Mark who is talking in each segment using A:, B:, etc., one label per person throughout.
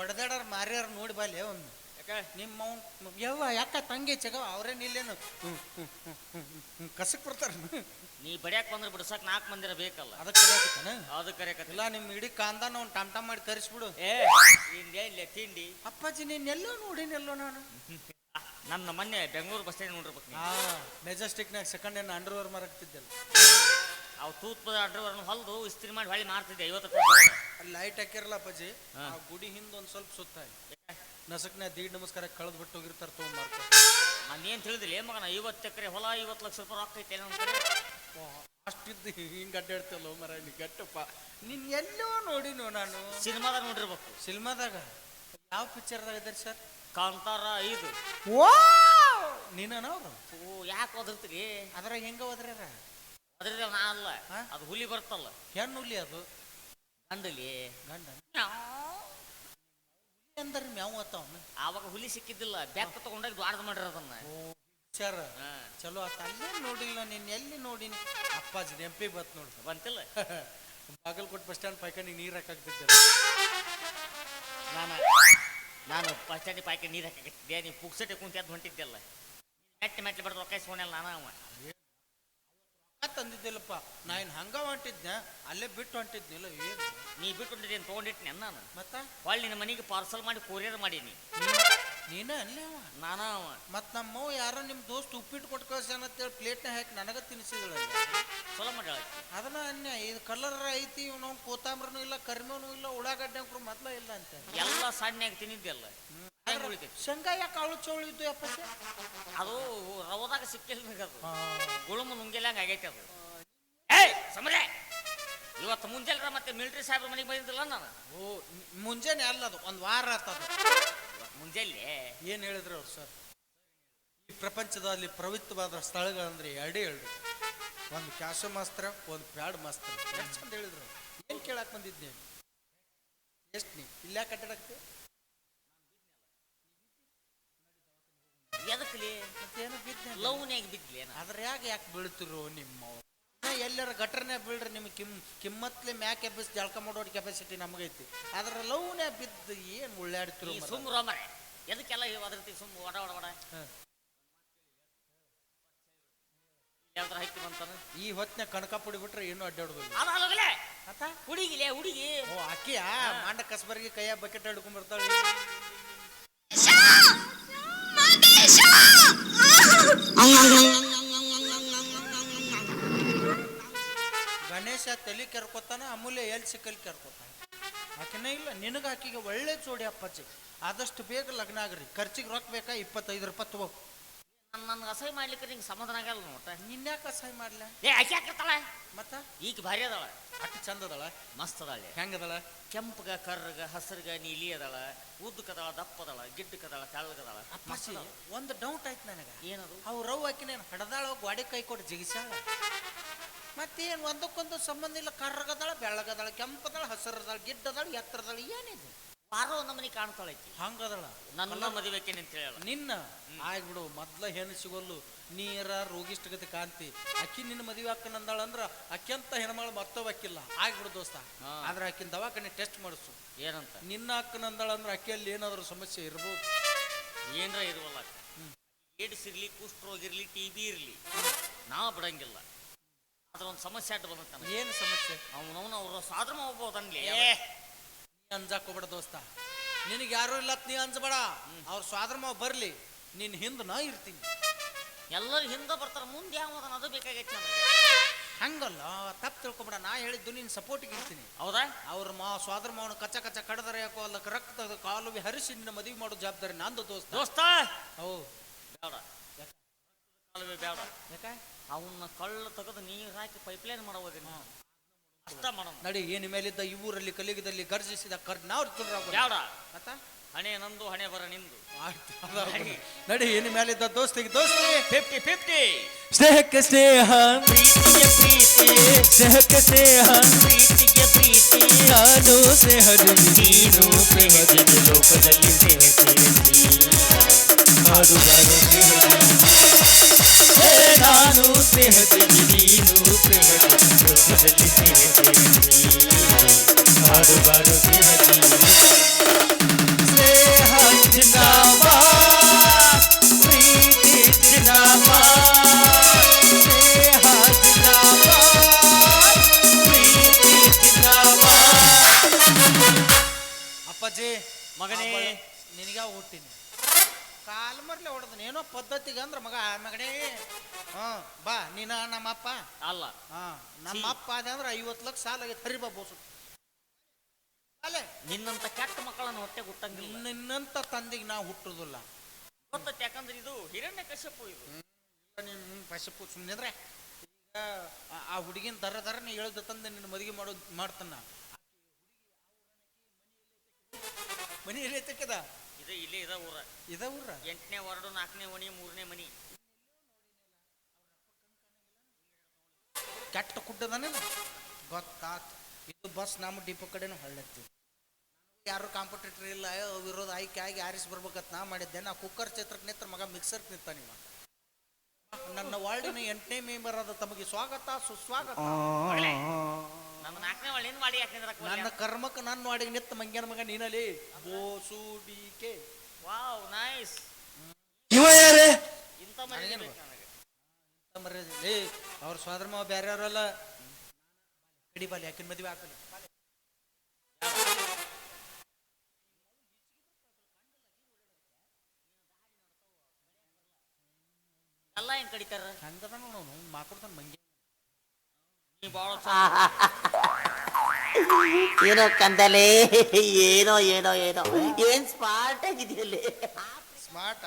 A: ಹೊಡೆದಾಡರ್ ಮಾರ್ಯಾರ ನೋಡಿ ಬಾಲೆ ಒಂದು ನಿಮ್ಮ ಯವ್ವ ಯಾಕ ತಂಗಿ ಚಗವ ಅವ್ರೇನು ಇಲ್ಲೇನು ಕಸಕ್ ಬರ್ತಾರ
B: ನೀ ಬಡಿಯಾಕ ಬಂದ್ರೆ ಬಿಡ್ಸಕ್ 4 ಮಂದಿರ ಬೇಕಲ್ಲ
A: ಅದಕ್ಕೆ ಕರೆಯಕತ್ತಾನ
B: ಅದಕ್ಕೆ ಕರೆಯಕತ್ತಿಲ್ಲ.
A: ನಿಮ್ಮ ಇಡೀ ಕಾಂದಾನ ಒಂದು ಟಮ್ ಟಮ್ ಮಾಡಿ ಕರೆಸ್ಬಿಡು.
B: ಏನ್ಲೇ ತಿಂಡಿ
A: ಅಪ್ಪಾಜಿ ನೀನೆಲ್ಲೋ ನೋಡಿನೆಲ್ಲೋ ನಾನು
B: ನನ್ನ ಮೊನ್ನೆ ಬೆಂಗಳೂರು ಬಸ್ ಸ್ಟ್ಯಾಂಡ್ ನೋಡಿರ್ಬೇಕು.
A: ಮೆಜೆಸ್ಟಿಕ್ನಾಗ ಸೆಕೆಂಡ್ ಹ್ಯಾಂಡ್ ಅಂಡರ್ವೇರ್ ಮಾರಾಕ್ತಿದ್ದಲ್ಲ,
B: ಅವು ತೂತ್ ಅಂಡರ್ವೇರ್ನ ಹೊಲ್ದು ಇಸ್ತ್ರಿ ಮಾಡಿ ಹೊಳ್ಳಿ ಮಾರ್ತಿದ್ದೆ 50 ರೂಪಾಯಿ.
A: ಅಲ್ಲಿ ಲೈಟ್ ಹಾಕಿರಲ್ಲ ಅಪ್ಪಾಜಿ, ಆ ಗುಡಿ ಹಿಂದೆ ಒಂದು ಸ್ವಲ್ಪ ಸುತ್ತ ನಸಕ್ನ ದೀಡ್ ನಮಸ್ಕಾರ ಕಳೆದು ಬಿಟ್ಟು ಹೋಗಿರ್ತಾರೆ ತೊಗೊಂಡ್ಮಾರ್ಕ.
B: ನಾನೇನು ತಿಳಿದಿಲ್ಲ ಮಗನ 50 ಎಕರೆ ಹೊಲ 50 ಲಕ್ಷ ರೂಪಾಯಿ ರೊಕ್ಕ ಐತೆ ನಮ್ಮ ಕಡೆ.
A: ಅಷ್ಟಿದ್ದು ಹಿಂಗೆ ಅಡ್ಡಾಡ್ತಲ್ಲ ಮರ ನೀ ಗಟ್ಟಪ್ಪ. ನೀನ್ ಎಲ್ಲೋ ನೋಡಿನೋ ನಾನು
B: ಸಿನಿಮಾದಾಗ ನೋಡಿರ್ಬೇಕು.
A: ಸಿನಿಮಾದಾಗ ಯಾವ ಪಿಕ್ಚರ್ದಾಗ ಇದ್ದಾರೆ ಸರ್?
B: ಕಾಂತಾರ 5.
A: ನೀನವ್ರು
B: ಯಾಕೆ ಓದಿರ್ತೀರಿ?
A: ಅದ್ರಾಗ ಹೆಂಗ ಹೋದ್ರಾರ?
B: ಅದ್ರದ ನಾ ಅಲ್ಲ, ಅದು ಹುಲಿ ಬರ್ತಲ್ಲ.
A: ಹೆಣ್ಣು ಹುಲಿ ಅದು
B: ಗಂಡಲಿ
A: ಗಂಡ ಅಂದ್ರೆ ಮ್ಯಾವ್ ಆತವನು.
B: ಆವಾಗ ಹುಲಿ ಸಿಕ್ಕಿದ್ದಿಲ್ಲ, ಬೆಕ್ಕ ತಗೊಂಡಾಗ ದ್ವಾರದ ಮಾಡಿರೋದನ್ನ.
A: ಸರ್ ಚಲೋ ಆತ. ಅಲ್ಲೇ ನೋಡಿಲ್ಲ ನೀನ್ ಎಲ್ಲಿ ನೋಡಿನಿ? ಅಪ್ಪಾಜಿ ನೆಂಪಿ ಬತ್ ನೋಡಿ
B: ಬಂತಿಲ್ಲ.
A: ಬಾಗಲಕೋಟೆ ಬಸ್ ಸ್ಟ್ಯಾಂಡ್ ಪಾಯ್ಕನಿಗೆ ನೀರು ಹಾಕಾಕ್ತಿದ್ದೆ
B: ನಾನು ಬಸ್ ಸ್ಟ್ಯಾಂಡ್ ಪಾಯ್ಕ ನೀರು ಹಾಕಿದ್ದೆ. ನೀವು ಪುಕ್ಸಟ್ಟೆ ಕುಂತ ಅದು ಹೊಂಟಿದ್ದೆಲ್ಲ ಮೆಟ್ಲೆ ಬಡ್ದು ರೊಕ್ಕ ಇಸ್ಕೊಂಡಲ್ಲ ನಾನು.
A: ತಂದಿದ್ದಿಲ್ಲಪ್ಪ, ನಾ ಇನ್ ಹಂಗ ಹೊಂಟಿದ್ನ, ಅಲ್ಲೇ ಬಿಟ್ಟು ಹೊಂಟಿದ್ನಿಲ್ಲ. ಏನು
B: ನೀ ಬಿಟ್ಟು ಹೊಂಟಿದ್ದೇನು ತೊಗೊಂಡಿಟ್ನಿ ನಾನು.
A: ಮತ್ತ
B: ಹೊಳ್ಳಿ ನಿನ್ನ ಮನೆಗೆ ಪಾರ್ಸಲ್ ಮಾಡಿ ಕೊರಿಯರ್ ಮಾಡೀನಿ.
A: ನೀನ ಅಲ್ಲೇ
B: ನಾನ
A: ಮತ್ ನಮ್ಮವ್ ಯಾರೋ ನಿಮ್ ದೋಸ್ತ್ ಉಪ್ಪಿಟ್ಟು ಕೊಟ್ಟು ಕಳ್ಸೇನಂತೇಳಿ ಪ್ಲೇಟ್ನ ಹಾಕಿ ನನಗ ತಿನ್ಸಿದಳ.
B: ಚಲೋ ಮಾಡಿ
A: ಅದನ್ನ ಅನ್ಯ ಇದು ಕಲರ್ ಐತಿ, ನಾವು ಕೋತಾಂಬ್ರನು ಇಲ್ಲ, ಕರಿಮೇನು ಇಲ್ಲ, ಉಳ್ಳಾಗಡ್ಡೆ ಅಂಕ್ರು ಮೊದ್ಲ ಇಲ್ಲ ಅಂತ
B: ಎಲ್ಲ ಸಣ್ಣಾಗಿ ತಿನ್ನಿದ್ದೆಲ್ಲ.
A: ಶೇಂಗಾ ಯಾಕೆ ಕಾಳು ಚೋಳು ಇದ್ದು ಅಪ್ಪ?
B: ಅದು ರವದಾಗ ಸಿಕ್ಕಿಲ್ಲ ಅದು, ಗುಳುಮು ನುಂಗಿಲ್ಲಂಗ ಆಗೈತೆ ಅದು. ಏಯ್ ಸಮರೆ, ಇವತ್ತು ಮುಂಜಾನೆ ಮತ್ತೆ ಮಿಲಿಟರಿ ಸಾಹೇಬ್ರ ಮನೆಗೆ ಬಂದಿದ್ದಿಲ್ಲ ನಾನು.
A: ಓ ಮುಂಜಾನೆ ಅಲ್ಲ, ಅದು ಒಂದು ವಾರ ಆತದ.
B: ಮುಂಜಾನೆ
A: ಏನ್ ಹೇಳಿದ್ರು ಅವ್ರು ಸರ್? ಈ ಪ್ರಪಂಚದಲ್ಲಿ ಪವಿತ್ರವಾದ ಸ್ಥಳಗಳಂದ್ರೆ ಎರಡೇ ಎರಡು, ಒಂದು ಕ್ಯಾಶ ಮಾಸ್ತ್ರ, ಒಂದು ಪ್ಯಾಡ್ ಮಾಸ್ತ್ರ. ಎಷ್ಟು ಚಂದ ಹೇಳಿದ್ರು. ಏನ್ ಕೇಳಕ್ ಬಂದಿದ್ದೆ? ಎಷ್ಟು ನೀ ಇಲ್ಲ ಕಟ್ಟಡಕ್ಕೆ
B: ಎದಕ್ಲಿ
A: ಮತ್ತೇನೋ ಬಿದ್ದೆ
B: ಲವ್ನ್ಯಾಗ ಬಿದ್ಲಿ.
A: ಅದ್ರ ಯಾಕೆ ಬೀಳ್ತಿರೋ ನಿಮ್ಮ ಎಲ್ಲರ ಗಟ್ರನೇ ಬೀಳ್ರಿ. ನಿಮ್ಗೆ ಕಿಮ್ಮತ್ಲೆ ಮ್ಯಾಕ್ ಎಬ್ಬಿಸಿ ಜಳಕ ಮಾಡೋ ಕೆಪಾಸಿಟಿ ನಮಗೈತಿ. ಅದ್ರ ಲವ್ನ್ಯಾಗ ಬಿದ್ದು ಏನ್ ಉಳ್ಳಾಡ್ತಿರೋ?
B: ಸುಮ್ಮ ರೋಮರೆ ಎದಕ್ಕೆಲ್ಲ ಅದ್ರತಿ ಸುಮ್ಮ ಒಡ ಒಡ ಒಡ ಯಾವ್ದಾರ ಹಾಕಿ ಬಂತಾನ. ಈ
A: ಹೊತ್ತಿನ ಕಣಕ ಪುಡಿ ಬಿಟ್ರೆ ಏನು ಅಡ್ಡಾಡುದಿಲ್ಲ.
B: ಹುಡುಗಿಲೇ ಹುಡುಗಿ.
A: ಓ ಅಕ್ಕಿಯ ಮಾಂಡ ಕಸ್ಬರ್ಗಿ ಕೈಯ ಬಕೆಟ್ ಹಿಡ್ಕೊಂಡ್ ಬರ್ತಾಳೆ. ಗಣೇಶ ತಲೆ ಕೆರ್ಕೋತಾನ, ಅಮೂಲ್ಯ ಎಲ್ಲಿ ಸಿಕ್ಕಲ್ಲಿ ಕೆರ್ಕೋತಾನ. ಆಕೆನೇ ಇಲ್ಲ ನಿನಗ ಆಕಿಗೆ ಒಳ್ಳೆ ಜೋಡಿ ಅಪ್ಪಾಜಿ. ಆದಷ್ಟು ಬೇಗ ಲಗ್ನ ಆಗ್ರಿ. ಖರ್ಚಿಗೆ ರೊಕ್ಕ ಬೇಕಾ? 25 ರೂಪಾಯಿ ತಗೋ.
B: ನನ್ಗೆ ಅಸಹ್ಯ ಮಾಡ್ಲಿಕ್ಕೆ ನಿಂಗೆ ಸಮಾಧಾನ ಆಗಲ್ಲ ನೋಟ.
A: ನಿನ್ಯಾಕೆ ಅಸಹ್ಯ ಮಾಡ್ಲ?
B: ಆಕೆ ಹಾಕಿರ್ತಾಳ
A: ಮತ್ತ
B: ಈಗ ಭಾರಿ ಅದಾಳ,
A: ಅಟ್ಟು ಚಂದ ಅದಳ,
B: ಮಸ್ತ್ ಅದಾಳೆ.
A: ಹೆಂಗದಳ?
B: ಕೆಂಪಗ ಕರ್ರಗ ಹಸರ್ಗ ನೀಲಿ ಅದಾಳ, ಉದ್ದಕ್ಕದಾಳ, ದಪ್ಪದಾಳ, ಗಿಡ್ಡಕ್ಕದಾಳ, ತೆಳ್ಳಗದಾಳ.
A: ಅಪ್ಪಾಜಿ ಒಂದು ಡೌಟ್ ಆಯ್ತು ನನಗ.
B: ಏನದು?
A: ಅವ್ ರವ್ ಹಾಕಿನೇನು ಹಡದಾಳ, ಗಾಡಿ ಕೈ ಕೊಟ್ಟು ಜಿಗಿಸಾಳ. ಮತ್ತೇನು ಒಂದಕ್ಕೊಂದು ಸಂಬಂಧ ಇಲ್ಲ. ಕರ್ರಗದಾಳ, ಬೆಳ್ಳಗದಾಳ, ಕೆಂಪದಾಳ, ಹಸರದಾಳ, ಗಿಡ್ಡದಾಳ, ಎತ್ತರದಾಳ, ಏನಿದೆ?
B: ವಾರ ಒಂದು ಮನೆ ಕಾಣ್ತಾಳೈತಿ.
A: ಹಂಗದಳ.
B: ನನ್ನ ಮದುವೆಕೇನೆ ಅಂತ ಹೇಳಲ್ಲ. ನಿನ್ನ
A: ಆಗ್ಬಿಡು. ಮೊದ್ಲ ಹೆಣ್ಣು ಸಿಗೋಲ್ಲು, ನೀರ ರೋಗಿಷ್ಠಗತಿ ಕಾಂತಿ. ಅಕ್ಕಿ ನಿನ್ನ ಮದುವೆ ಹಾಕನಂದಾಳ ಅಂದ್ರ ಅಕ್ಕಿಂತ ಹೆಣ್ಮಗಳು ಮತ್ತೊಬ್ಬ ಅಕ್ಕಿಲ್ಲ. ಆಗ್ಬಿಡು ದೋಸ್ತ. ಆದ್ರೆ ಅಕ್ಕಿನ ದವಾಖಾನೆ ಟೆಸ್ಟ್ ಮಾಡಿಸು.
B: ಏನಂತ? ನಿನ್ನ
A: ಅಕ್ಕನಂದಾಳ ಅಂದ್ರೆ ಅಕ್ಕಿಯಲ್ಲಿ ಏನಾದ್ರು ಸಮಸ್ಯೆ ಇರ್ಬೋದು.
B: ಏನರ ಇರುವಲ್ಲ. ಏಡ್ಸ್ ಇರ್ಲಿ, ಕುಷ್ಠರೋಗ ಇರ್ಲಿ, TB ಇರ್ಲಿ, ನಾ ಬಿಡಂಗಿಲ್ಲ. ಅದ್ರ ಒಂದು ಸಮಸ್ಯೆ ಅಡ್ಡ ಬಂದ.
A: ಏನು ಸಮಸ್ಯೆ?
B: ಅವನವನು ಅವ್ರ ಸಾದ್ರ ಹೋಗ್ಬೋದನ್ಲಿ.
A: ಅಂಜಾಕ್ ಹೋಗ್ಬೇಡ ದೋಸ್ತ. ನಿನಗೆ ಯಾರು ಇಲ್ಲ ನೀ ಅಂಜಬೇಡ. ಅವ್ರ ಸ್ವಾದ್ರ ಮಾವ ಬರ್ಲಿ, ನಿನ್ ಹಿಂದ ನಾ ಇರ್ತೀನಿ.
B: ಎಲ್ಲರೂ ಹಿಂದೆ ಬರ್ತಾರ, ಮುಂದೆ ಯಾವದನ್ನ ಅದು ಬೇಕಾಗೈತಿ ನನಗೆ.
A: ಹಂಗಲ್ಲ, ತಪ್ಪು ತಿಳ್ಕೊಬೇಡ. ನಾ ಹೇಳಿದ್ದು ನಿನ್ ಸಪೋರ್ಟಿಗೆ ಇರ್ತೀನಿ.
B: ಹೌದಾ?
A: ಅವ್ರ ಸ್ವಾದ್ರ ಮಾವನ ಕಚ್ಚ ಕಚ್ಚ ಕಡದರೆ ಯಾಕೋ ಅಲ್ಲಕ್ಕೆ ರಕ್ತದ ಕಾಲುವೆ ಹರಿಸಿ ನಿನ್ನ ಮದುವೆ ಮಾಡೋ ಜವಾಬ್ದಾರಿ ನಂದು ದೋಸ್ತ.
B: ದೋಸ್ತ
A: ಹೌದು
B: ಬೇಡ, ಕಾಲುವೆ ಬೇಡ.
A: ಯಾಕೆ?
B: ಅವನ್ನ ಕಳ್ಳ ತೆಗೆದು ನೀರು ಹಾಕಿ ಪೈಪ್ಲೈನ್ ಮಾಡೋದೇನು ಅಷ್ಟ ಮಾಡೋಣ.
A: ನಡಿ, ಏನ್ ಮೇಲಿದ್ದ ಈ ಊರಲ್ಲಿ ಕಲಿಗದಲ್ಲಿ ಗರ್ಜಿಸಿದ ನಾವು
B: ಬೇಡ. ಹಣೆ ನಂದು, ಹಣೆ ಬರ ನಿಂದು.
A: ನಡಿ, ಏನ್ ಮೇಲಿದ್ದ ದೋಸ್ತಿಗೆ ದೋಸ್ತಿ.
B: 50-50.
A: ಸ್ನೇಹಕ್ಕೆ ಸ್ನೇಹ,
B: ಪ್ರೀತಿಗೆ ಪ್ರೀತಿ,
A: ಸ್ನೇಹಕ್ಕೆ ಸ್ನೇಹ,
B: ಪ್ರೀತಿಗೆ ಪ್ರೀತಿ.
A: ನಾನು ಸ್ನೇಹದಲ್ಲಿ,
B: ನೀನು ಪ್ರೇಮದಲ್ಲಿ, ಲೋಕದಲ್ಲಿ
A: ನಾನು ಸ್ನೇಹದಲ್ಲಿ, ನೀನು ಪ್ರೇಮದಲ್ಲಿ, ಲೋಕದಲ್ಲಿ
B: ಹಾಡು ಬಾರು
A: ಅಪ್ಪಾಜಿ
B: ಮಗನೇ
A: ನಿನಗ ಹುಟ್ಟಿನಿ ಕಾಲ್ ಮರ್ಲೆ ಹೊಡೆದನ ಏನೋ ಪದ್ಧತಿಗೆ ಅಂದ್ರ ಮಗನೇ ಬಾ ನೀನ ನಮ್ಮಪ್ಪ
B: ಅಲ್ಲ
A: ನಮ್ಮಪ್ಪ ಅದೇ ಅಂದ್ರೆ 50 ಲಕ್ಷ ಸಾಲ ಆಗೈತೆ ಹರಿಬಾ ಬೋಸು ಅಲ್ಲೇ
B: ನಿನ್ನಂತ ಕೆಟ್ಟ ಮಕ್ಕಳನ್ನ ಹೊಟ್ಟೆ ಹುಟ್ಟಂಗಿಲ್ಲ.
A: ನಿನ್ನಂತ ತಂದೆಗೆ ನಾವು ಹುಟ್ಟುದಿಲ್ಲ
B: ಗೊತ್ತೈತಿ, ಯಾಕಂದ್ರೆ ಇದು ಹಿರಣ್ಯ ಕಶ್ಯಪು. ಇದು
A: ನಿಮ್ಮ ಕಶ್ಯಪು ಸುಮ್ಮನೆ ಅಂದ್ರೆ ಈಗ ಆ ಹುಡುಗಿನ ದರನೇ ಹೇಳ್ದ ತಂದೆ ನಿನ್ನ ಮದುವೆ ಮಾಡ್ತಾನ. ಮನಿ ಎಲ್ಲಿ ಐತಕ್ಕದ
B: ಇಲ್ಲೇ ಇದ ಊರ 8ನೇ ವಾರ್ಡು 4ನೇ ಮನಿ 3ನೇ ಮನಿ.
A: ಕೆಟ್ಟ ಕುಡ್ಡದಾನೆ ಗೊತ್ತಾತ್. ಇದು ಬಸ್ ನಮ್ಮ ಡಿಪೋ ಕಡೆನೂ ಹಳ್ಳತ್ತಿ. ಯಾರು ಕಾಂಪಿಟೇಟರ್ ಇಲ್ಲ, ವಿರೋಧ ಆಯ್ಕೆ ಆಗಿ ಆರಿಸಿ ಬರ್ಬೇಕಂತ ನಾ ಮಾಡಿದ್ದೆ. ನಾ ಕುಕ್ಕರ್ ಚಿತ್ರಕ್ಕೆ ನಿಂತ ಮಗ ಮಿಕ್ಸರ್ಗೆ ನಿಂತಾನ. ನನ್ನ ವಾರ್ಡಿನ 8ನೇ ಮೆಂಬರ್ ಆದ ತಮಗೆ ಸ್ವಾಗತ ಸುಸ್ವಾಗತ. ನನ್ನ ಕರ್ಮಕ್ಕೆ ನನ್ನ ವಾರ್ಡಿಗೆ ನಿಂತ ಮಂಗ್ಯನ ಮಗ ನೀನಲ್ಲಿ ಬೋಸು ಡಿಕೆ.
B: Wow nice. ಇಂತ
A: ಮರ್ಯಾದೆ ಅವ್ರ ಸ್ವಾದ್ರ ಮಾವ ಬೇರೆ ಅವರಲ್ಲ. ಕಡಿ ಬಾಲಿ ಯಾಕಿನ ಮದುವೆ ಹಾಕಲಿ
B: ಎಲ್ಲ ಏನ್ ಕಡಿತಾರ
A: ಹಂಗದ ನೋಡು ಮಾತಾಡ್ತಾನ ಮಂಗ್ಯ.
C: ಏನೋ ಕಂದಲೆ ಏನೋ ಏನೋ ಏನೋ ಏನ್ ಸ್ಮಾರ್ಟ್ ಆಗಿದೆಯಲ್ಲಿ.
A: ಸ್ಮಾರ್ಟ್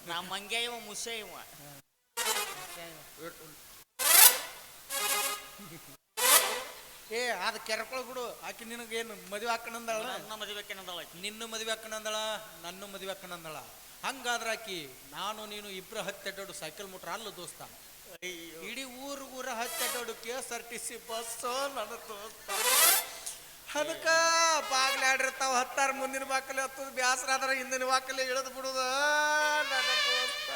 B: ನಾ ಮಂಗ್ಯ ಇವ ಮುಸ್ಸೆ ಇವ.
A: ಅದ ಕೆರ್ಕೊಳ್ ಬಿಡು. ಆಕಿ ನಿನಗೇನು ಮದುವೆ ಹಾಕಣಂದಳ?
B: ನನ್ನ ಮದುವೆ ಹಾಕಣಂದಳ.
A: ನಿನ್ನ ಮದುವೆ ಹಾಕಣಂದಳ, ನನ್ನ ಮದುವೆ ಹಾಕಣಂದಳ. ಹಂಗಾದ್ರ ಆಕಿ ನಾನು ನೀನು ಇಬ್ರು 10 ಸೈಕಲ್ ಮುಟ್ರ ಅಲ್ಲ ದೋಸ್ತ. ಇಡೀ ಊರ 10 KSRTC ಬಸ್ ನನ್ನ ದೋಸ್ತ. ಅದಕ್ಕ ಬಾಗ್ಲೆ ಆಡಿರ್ತಾವ 10 ಮುಂದಿನ ಬಾಕಲೆ ಹತ್ತದ ಬ್ಯಾಸರ ಆದ್ರ ಹಿಂದಿನ ಬಾಕಲೆ ಇಳಿದು ಬಿಡುದ ನನ್ನ ದೋಸ್ತ.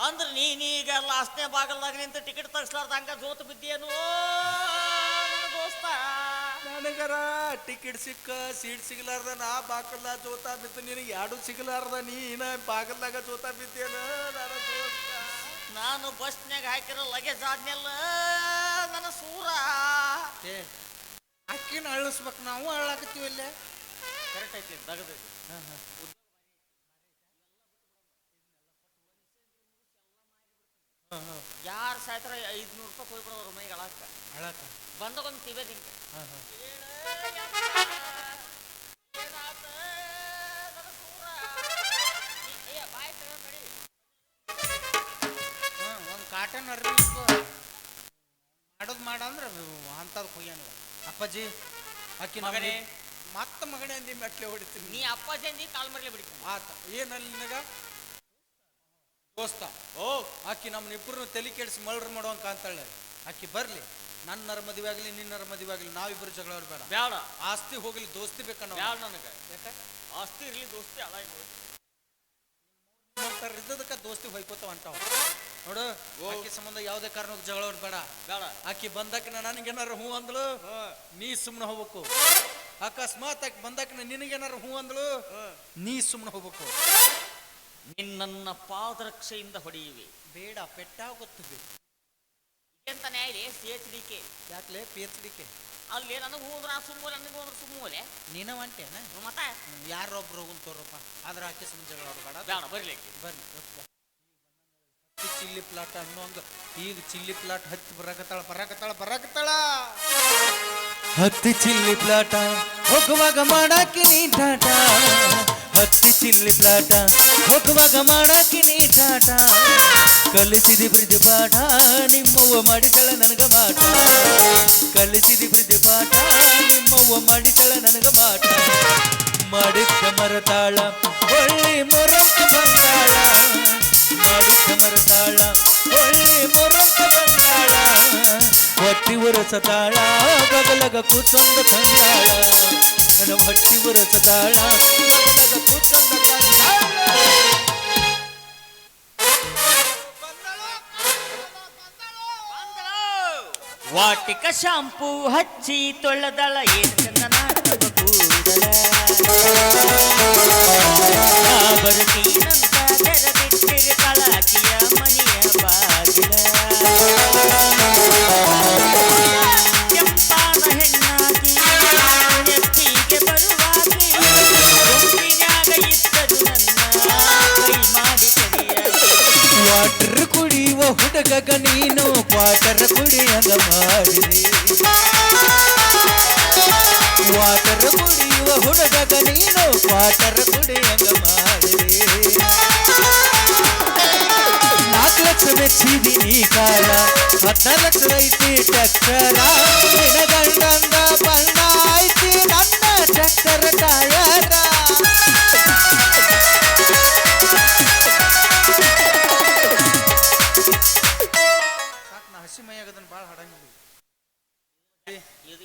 B: ಅಂದ್ರ ನೀನೀಗ ಲಾಸ್ಟ್ನೇ ಬಾಗಲ್ದಾಗ ನಿಂತ ಟಿಕೆಟ್ ತಗ್ಸ್ಲಾರ್ದ ಹಂಗ ಜೋತ್ ಬಿದ್ದೇನು ದೋಸ್ತ?
A: ನನಗರ ಟಿಕೆಟ್ ಸಿಕ್ಕ ಸೀಟ್ ಸಿಗಲಾರ್ದ ನಾ ಬಾಕಲ್ದ ಜೋತಾ ಬಿದ್ದು, ನಿನಗೆ 2 ಸಿಗಲಾರ್ದ ನೀನ ಬಾಗಲ್ದಾಗ ಜೋತಾ ಬಿದ್ದೇನ ನನ್ನ ದೋಸ್ತ.
B: ನಾನು ಬಸ್ನ್ಯಾಗ ಹಾಕಿರೋ ಲಗೇಜ್ ಆದ್ಮೇಲೆ ನನ್ನ ಸೂರ
A: ಅಕ್ಕಿನ ಅಳಿಸ್ಬೇಕು, ನಾವು ಅಳ್ಳಾಕತ್ತೀವಿ ಅಲ್ಲೇ.
B: ಕರೆಕ್ಟ್ ಐತಿ ತಗದು. ಯಾರು ಸಾಯ್ತಾರ 500 ರೂಪಾಯಿ ಹೋಗ್ಬಿಡೋರು ಮೈಗೆ ಅಳಾಕ ಬಂದೊಂದು ಟಿವಿ ನಿಂಗೆ
A: ಒಂದು ಕಾಟನ್ ಅರ್ಬಿ ಮಾಡೋದು ಮಾಡಂದ್ರೆ ಅಂತದ್ ಹೋಗ್ಯಾನ. ಅಪ್ಪಾಜಿ ಅಕ್ಕಿ
B: ಮಗನೇ
A: ಮತ್ತೆ ಮಗನೇ ಅಂದಿ ಮೆಟ್ಲೆ ಹೊಡಿತೀನಿ.
B: ನೀ ಅಪ್ಪಾಜಿ ಅಂದಿ ಕಾಲ್ ಮರ್ಲೆ ಬಿಡ್ತೀನಿ.
A: ಆತ ಏನಲ್ಲಿ ನಿನಗ ದೋಸ್ತ. ಆಕಿ ನಮ್ಮನ್ನಿಬ್ಬರನ್ನು ತಲೆ ಕೆಡಿಸಿ ಮಳ್ರ ಮಾಡುವಂಕ ಅಂತಾಳೆ. ಆಕಿ ಬರ್ಲಿ, ನನ್ನರ ಮದುವೆ ಆಗಲಿ ನಿನ್ನರ ಮದುವೆ ಆಗಲಿ ನಾವಿಬ್ಬರು ಜಗಳ ಬೇಡ.
B: ಬೇಡ.
A: ಆಸ್ತಿ ಹೋಗ್ಲಿ, ದೋಸ್ತಿ ಬೇಕನ್ನ
B: ಬೇಡ ನನಗೆ. ಆಸ್ತಿ ಇರ್ಲಿ ದೋಸ್ತಿ ಹಾಳಾಗಿ
A: ಇದ್ದದಕ್ಕ ದೋಸ್ತಿ ಹೊಯ್ಕೋತಾವ ಅಂತಾವ ನೋಡು. ಆಕಿ ಸಂಬಂಧ ಯಾವುದೇ ಕಾರಣಕ್ಕೆ ಜಗಳ ಬೇಡ.
B: ಬೇಡ.
A: ಆಕಿ ಬಂದಾಕಿನ ನನಗೇನಾರ ಹೂ ಅಂದಳು ನೀ ಸುಮ್ಮನೆ ಹೋಗ್ಬೇಕು. ಅಕಸ್ಮಾತ್ ಆಕಿ ಬಂದಾಕಿನ ನಿನಗೇನಾರ ಹೂ ಅಂದಳು ನೀ ಸುಮ್ಮನೆ ಹೋಗ್ಬೇಕು.
B: ನಿನ್ನ ಪಾದರಕ್ಷೆಯಿಂದ ಹೊಡೆಯುವೆ.
A: ಬೇಡ, ಪೆಟ್ಟಾಗುತ್ತದೆ.
B: ಎಂತ ನ್ಯಾಯ CHDK
A: ಯಾಕ್ಲೆ PhDK
B: ಅಲ್ಲಿ ನನಗೆ ಹೋದ್ರ ಸುಮ್ಮನೆ ನನಗೆ ಹೋದ್ರೆ ಸುಮ್ಮನೆ
A: ನೀನ ಹೊಂಟೇನ
B: ಮತ್ತೆ
A: ಯಾರೊಬ್ರು ಹೋಗುಂತವ್ರಪ್ಪ. ಆದ್ರೆ ಆಕೆ ಸಂಬಂಧ ಜಗಳ ಬೇಡ.
B: ಬೇಡ ಬರ್ಲಿ
A: ಬರ್ಲಿ. ಚಿಲ್ಲಿ ಪ್ಲಾಟ್ ಅನ್ನೋಂಗ ಈಗ ಚಿಲ್ಲಿ ಪ್ಲಾಟ್ ಹತ್ತಿ ಬರಾಕತ್ತಾಳ. ಹತ್ತಿ ಚಿಲ್ಲಿ ಪ್ಲಾಟ ಹೋಗುವಾಗ ಮಾಡಾಕಿ ನೀ ಟಾಟ. ಹತ್ತಿ ಚಿಲ್ಲಿ ಪ್ಲಾಟ ಹೋಗುವಾಗ ಮಾಡಾಕಿ ನೀ ಟಾಟ. ಕಲಿಸಿದಿ ಬ್ರಿಜ್ ಪಾಠ ನಿಮ್ಮವ್ವ ಮಾಡಿದಳ ನನಗ ಮಾಟ. ಕಲಿಸಿದಿ ಬ್ರಿಜ್ ಪಾಠ ನಿಮ್ಮವ್ವ ಮಾಡಿದಳ ನನಗ ಮಾಟ. ಮಾಡಿದ್ದ ಮರತಾಳ ಒಳ್ಳೆ ಮೊರಂತ ಬಂದಾಳ. ಮಾಡಿದ್ದ ಮರತಾಳ ಒಳ್ಳೆ ಮೊರಂತ ಬಂದಾಳ. ಹೊಟ್ಟಿ ಉರಸತಾಳ ಬಗಲಗ ಕೂತೊಂದ ತಂದಾಳ. ನನ್ನ ಹೊಟ್ಟಿ ಉರಸತಾಳ ಬಗಲಗ ಕೂತೊಂದ ತಂದಾಳ.
B: ವಾಟಿಕ ಶಾಂಪೂ ಹಚ್ಚಿ ತೊಳೆದಳ ಏನು ಚಂದ ನಾಟಕ ಕೂದಲ. ಬರ್ತೀನಂತ ತೆರೆದಿಟ್ಟಿರ್ತಾಳ ಆಕಿಯ ಮನೆಯ ಬಾಗಿಲ. ಕೆಂಪಾನ ಹೆಣ್ಣಾಗಿ ಎತ್ತಿಗೆ ಬರುವಾಗಿ
A: ಹುಡುಗಗ ನೀನು ವಾಟರ್ ಕುಡಿಯಂಗ ಮಾಡಿದೆ ವಾಟರ್ ಕುಡಿಯುವ ಹುಡುಗಗ ನೀನು ವಾಟರ್ ಕುಡಿಯಂಗ ಮಾಡಿದೆ 4 ಲಕ್ಷ ಮೆಚ್ಚಿದೀನಿ ಕಾಲ 16 ಲಕ್ಷ ಐತಿ ಟ್ರ್ಯಾಕ್ಟರ ನಿನ್ನ ಗಂಡಂದ ಬಣ್ಣ ಐತಿ ನನ್ನ ಟ್ರ್ಯಾಕ್ಟರ್ ಟಯರ ಸಾಕು ನಾ ಹಸಿ ಮೈಯಾಗದನ್ನ ಭಾಳ ಹಾಡಂಗಿಲ್ಲ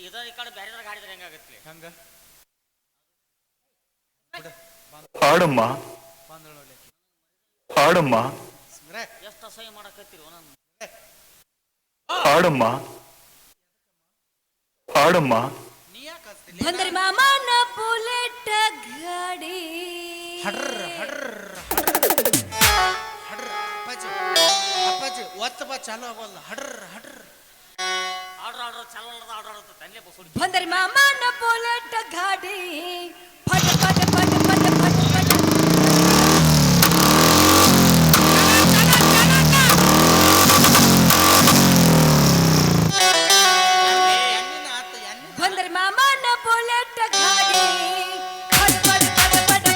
B: ಇದು ಈ ಕಡೆ ಬೇರೆ ಹಾಡಿದ್ರೆ ಹೆಂಗಾಗತ್ಲಿ
A: ಹಂಗ
D: ಹಾಡಮ್ಮ
A: ಬಂದಳ ನೋಡಿ
D: ಹಾಡಮ್ಮ
B: ಎಷ್ಟು ಅಸಹ್ಯ ಮಾಡಕತ್ತೀರಿ ನಾನು
D: ಹಾಡಮ್ಮ ಹಾಡಮ್ಮ
A: ನೀ ಯಾಕೆ ಹಚ್ತಿಲ್ಲ
E: ಬಂದ್ರಿ ಮಾಮನ ಬುಲೆಟ್ ಗಾಡಿ
A: ಹಡ್ರ ಹಡ್ರ ಹಡ್ರ ಅಪ್ಪಾಜಿ ಅಪ್ಪಾಜಿ ಒತ್ತ ಬಾ ಚಾಲು ಆಗೋಲ್ಲ ಹಡ್ರ ಹಡ್ರ
B: ಆರ್ಡ್ರ್ ಚಲೋ ಆರ್ಡ್ರ್ ತಂದೆ ಬಸ್ಸುಡಿ
E: ಬಂದ್ರಿ ಮಾಮನ ಬುಲೆಟ್ ಗಾಡಿ ಫಟ್ ಫಟ್ ಫಟ್ ಫಟ್ ಫಟ್ ಫಟ್ ಬಂದ್ರಿ ಮಾಮನ ಬುಲೆಟ್ ಗಾಡಿ ಫಟ್ ಫಟ್ ಫಟ್ ಫಟ್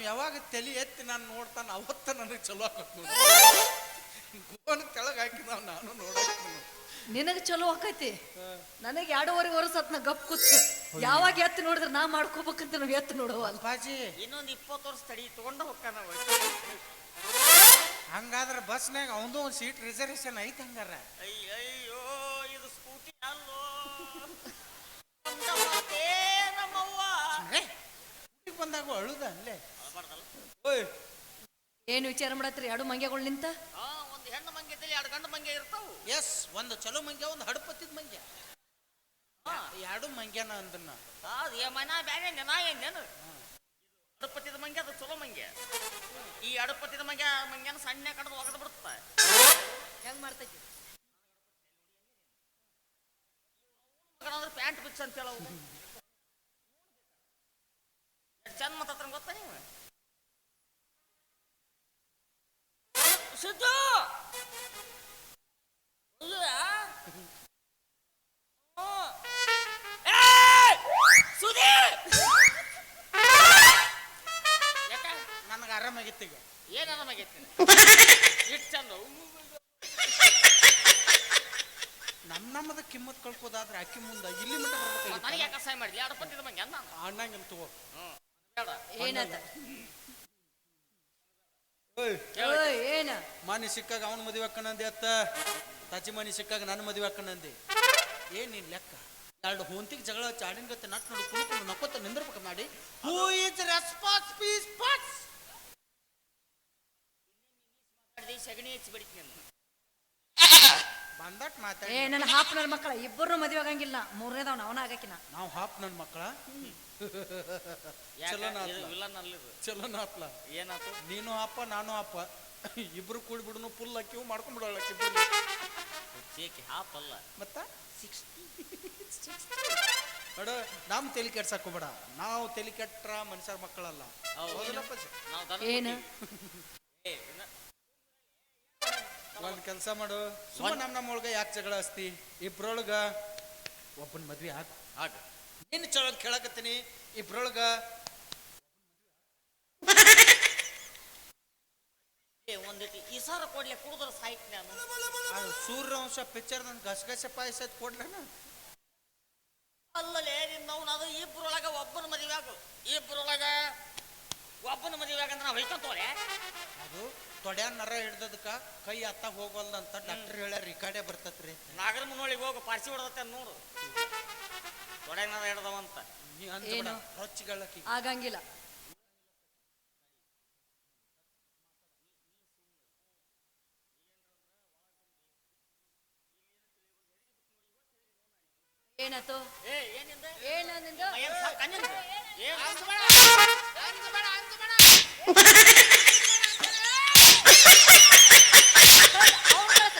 A: ಯಾವಾಗ ತಲೆ ಎತ್ತಿ ನಾನು ನೋಡ್ತಾನ ಅವತ್ತ ನನಗೆ ಚಲೋ ಆಗತ್ ನೋಡಿ ಗೋನ್ ಕೆಳಗೆ ಹಾಕಿದ ನಾನು ನೋಡಕ್
E: ನಿನಗೆ ಚಲೋ ಆಕೈತಿ ನನಗೆ 2.5 ವರ್ಷ ನಾ ಗಪ್ ಕೂತ್ ಯಾವಾಗ ಎತ್ತು ನೋಡಿದ್ರೆ ನಾ ಮಾಡ್ಕೋಬೇಕಂತ ನಾವು ಎತ್ತು ನೋಡುವ
A: ಅಲ್ಪಾಜಿ
B: ಇನ್ನೊಂದು 20 ವರ್ಷ ತಡಿ ತಗೊಂಡ ಹೋಗ್ತಾನ
A: ಹಂಗಾದ್ರೆ ಬಸ್ನಾಗ ಅವಂದು ಒಂದು ಸೀಟ್ ರಿಸರ್ವೇಶನ್ ಐತೆ ಹಂಗಾರ
B: ಅಯ್ಯೋ ಇದು ಸ್ಕೂಟಿ ಅಲ್ಲೋ ನಮ್ಮವ್ವ
A: ಬಂದಾಗ ಅಳುದ ಅಲ್ಲೇ
E: ಏನು ವಿಚಾರ ಮಾಡತ್ರಿ 2 ಮಂಗ್ಯಗಳು ನಿಂತ
B: ಒಂದು ಹೆಣ್ಣು ಮಂಗೆ ಇದ್ದಲ್ಲಿ 2 ಗಂಡು ಮಂಗೆ ಇರ್ತಾವು
A: ಎಸ್ ಒಂದು ಚಲೋ ಮಂಗ್ಯ ಒಂದು ಹಡಪತ್ತಿದ ಮಂಗ್ಯ 2 ಮಂಗ್ಯನ ಅಂದನ್ನ
B: ಅದು ಮನ ಬ್ಯಾರೆ ನಾ ಏನೇನು ಅಡಪತ್ತಿದ ಮಂಗೆ ಅದು ಚಲೋ ಮಂಗೆ ಈ ಅಡಪತ್ತಿದ ಮಂಗ್ಯನ ಸಣ್ಣ ಕಡದು ಒಗದು ಬಿಡುತ್ತೆ
E: ಹೆಂಗ್ ಮಾಡ್ತೈತಿ
B: ಪ್ಯಾಂಟ್ ಬಿಚ್ಚ ಅಂತ ಹೇಳವು ಚಂದ ಮಾತಾಡ್ತಾರ ಗೊತ್ತಾ ನೀವು ಸಿದ್ದು
A: ನನಗೆ ಆರಾಮಾಗಿತ್ತು ಈಗ
B: ಏನ್ ಆರಾಮಾಗೈತಿ ಇಟ್ಟು ಚಂದ
A: ನಮ್ಮದ ಕಿಮ್ಮತ್ ಕಳ್ಕೋದಾದ್ರೆ ಅಕ್ಕಿ ಮುಂದ ಇಲ್ಲಿ ಮಟ್ಟ
B: ನನಗೆ ಯಾಕೆ ಸಹಾಯ ಮಾಡಲಿ ಅಡಪತ್ತಿದ ಮಂಗೆ ಅನ್ನ
A: ಅಣ್ಣಂಗಿಲ್ಲ ತಗೋ
B: ಬೇಡ
E: ಏನತ್ತ ಏನ
A: ಮನೆ ಸಿಕ್ಕಾಗ ಅವನ ಮದುವೆ ಹಾಕಣಂದೆ ಅತ್ತ ತಾಚಿ ಮನೆ ಸಿಕ್ಕಾಗ ನನ್ನ ಮದುವೆ ಹಾಕಣಂದೆ ಏನ್ ನಿನ್ ಲೆಕ್ಕ 2 ಹೊಂತಿಗೆ ಜಗಳ ಚಾಡಿನ ಗತ್ತೆ ನಟ್ ನೋಡಿ ಕುಳ್ಕೊಂಡು ನಕ್ಕೋತ ನಿಂದಿರ್ಬೇಕು ಮಾಡಿ ಹೂ ಇಸ್ ರೆಸ್ಪಾನ್ಸ್
B: ಸಗಣಿ ಹೆಚ್ಚಿ ಬಿಡ್ತೀನಿ
A: ಬಂದಟ್ ಮಾತಾಡಿ
E: ನನ್ನ ಹಾಪ್ನರ್ ಮಕ್ಕಳ ಇಬ್ಬರು ಮದುವೆ ಆಗಂಗಿಲ್ಲ 3ನೇದವನ ಅವನ ಆಗಕಿನ
A: ನಾವು ಹಾಪ್ ನನ್ನ ಮಕ್ಕಳ ಚಲೋನಾತ್ಲ
B: ಏನಾತು
A: ನೀನು ಅಪ್ಪ ನಾನು ಅಪ್ಪ ಇಬ್ರು ಕೂಡಿ ಬಿಡುನು ಫುಲ್ ಹಾಕಿವು ಮಾಡ್ಕೊಂಡ್ಬಿಡೋಳ
B: ಚೇಕಿ ಹಾಪಲ್ಲ
A: ಮತ್ತ ನೋಡು ನಮ್ ತಲೆ ಕೆಡ್ಸಕ್ ಹೋಗ್ಬೇಡ ನಾವು ತಲೆ ಕೆಟ್ರ ಮನುಷ್ಯರ ಮಕ್ಕಳಲ್ಲ
E: ಏನ
A: ಒಂದ್ ಕೆಲ್ಸ ಮಾಡು ನಮ್ಮೊಳಗ ಯಾಕೆ ಜಗಳ ಹಸ್ತಿ ಇಬ್ರೊಳಗ ಒಬ್ಬನ ಮದ್ವೆ ಆಗ ನೀನು ಚಲೋ ಕೇಳಕತ್ತೀನಿ ಇಬ್ರೊಳಗ
B: ಒಂದಿಟ್ಟು ಇಸಾರ ಕೊಡ್ಲಿ ಕುಡಿದ್ರ ಸಾಯ್ತು ನಾನು
A: ಸೂರ್ಯವಂಶ ಪಿಕ್ಚರ್ ನನ್ ಗಸಗಸೆ ಪಾಯಸ ಕೊಡ್ಲೇನ
B: ಅಲ್ಲಲೇ ನಿನ್ನವನು ಅದು ಇಬ್ಬರೊಳಗ ಒಬ್ಬನ ಮದುವೆ ಆಗು ಇಬ್ಬರೊಳಗ ಒಬ್ಬನ ಮದುವೆ ಆಗಂದ್ರೆ ನಾವು ಹೊಯ್ಕೊಂತವ್ರೆ
A: ಅದು ತೊಡ್ಯಾನ ನರ ಹಿಡ್ದದಕ್ಕ ಕೈ ಅತ್ತ ಹೋಗಲ್ದಂತ ಡಾಕ್ಟರ್ ಹೇಳ್ಯಾರ ರಿಕಾರ್ಡೇ ಬರ್ತತ್ರಿ
B: ನಾಗರ ಮುನ್ನೋಳಿಗೆ ಹೋಗು ಪಾರ್ಸಿ ಹೊಡೆದತ್ತೆ ನೋಡು ತೊಡ್ಯಾನ ನರ ಹಿಡ್ದವಂತ
A: ನೀ ಅಂದ್ಬಿಡ ರೊಚ್ಚಿಗಳಕ್ಕಿ
E: ಆಗಂಗಿಲ್ಲ ಏನಾಯ್ತು
B: ಏ ಏನಿಂದ
E: ಏನ ನಿಂದು
B: ಏನ್ ಸಾಕ ನಿಂದು? ಏನ್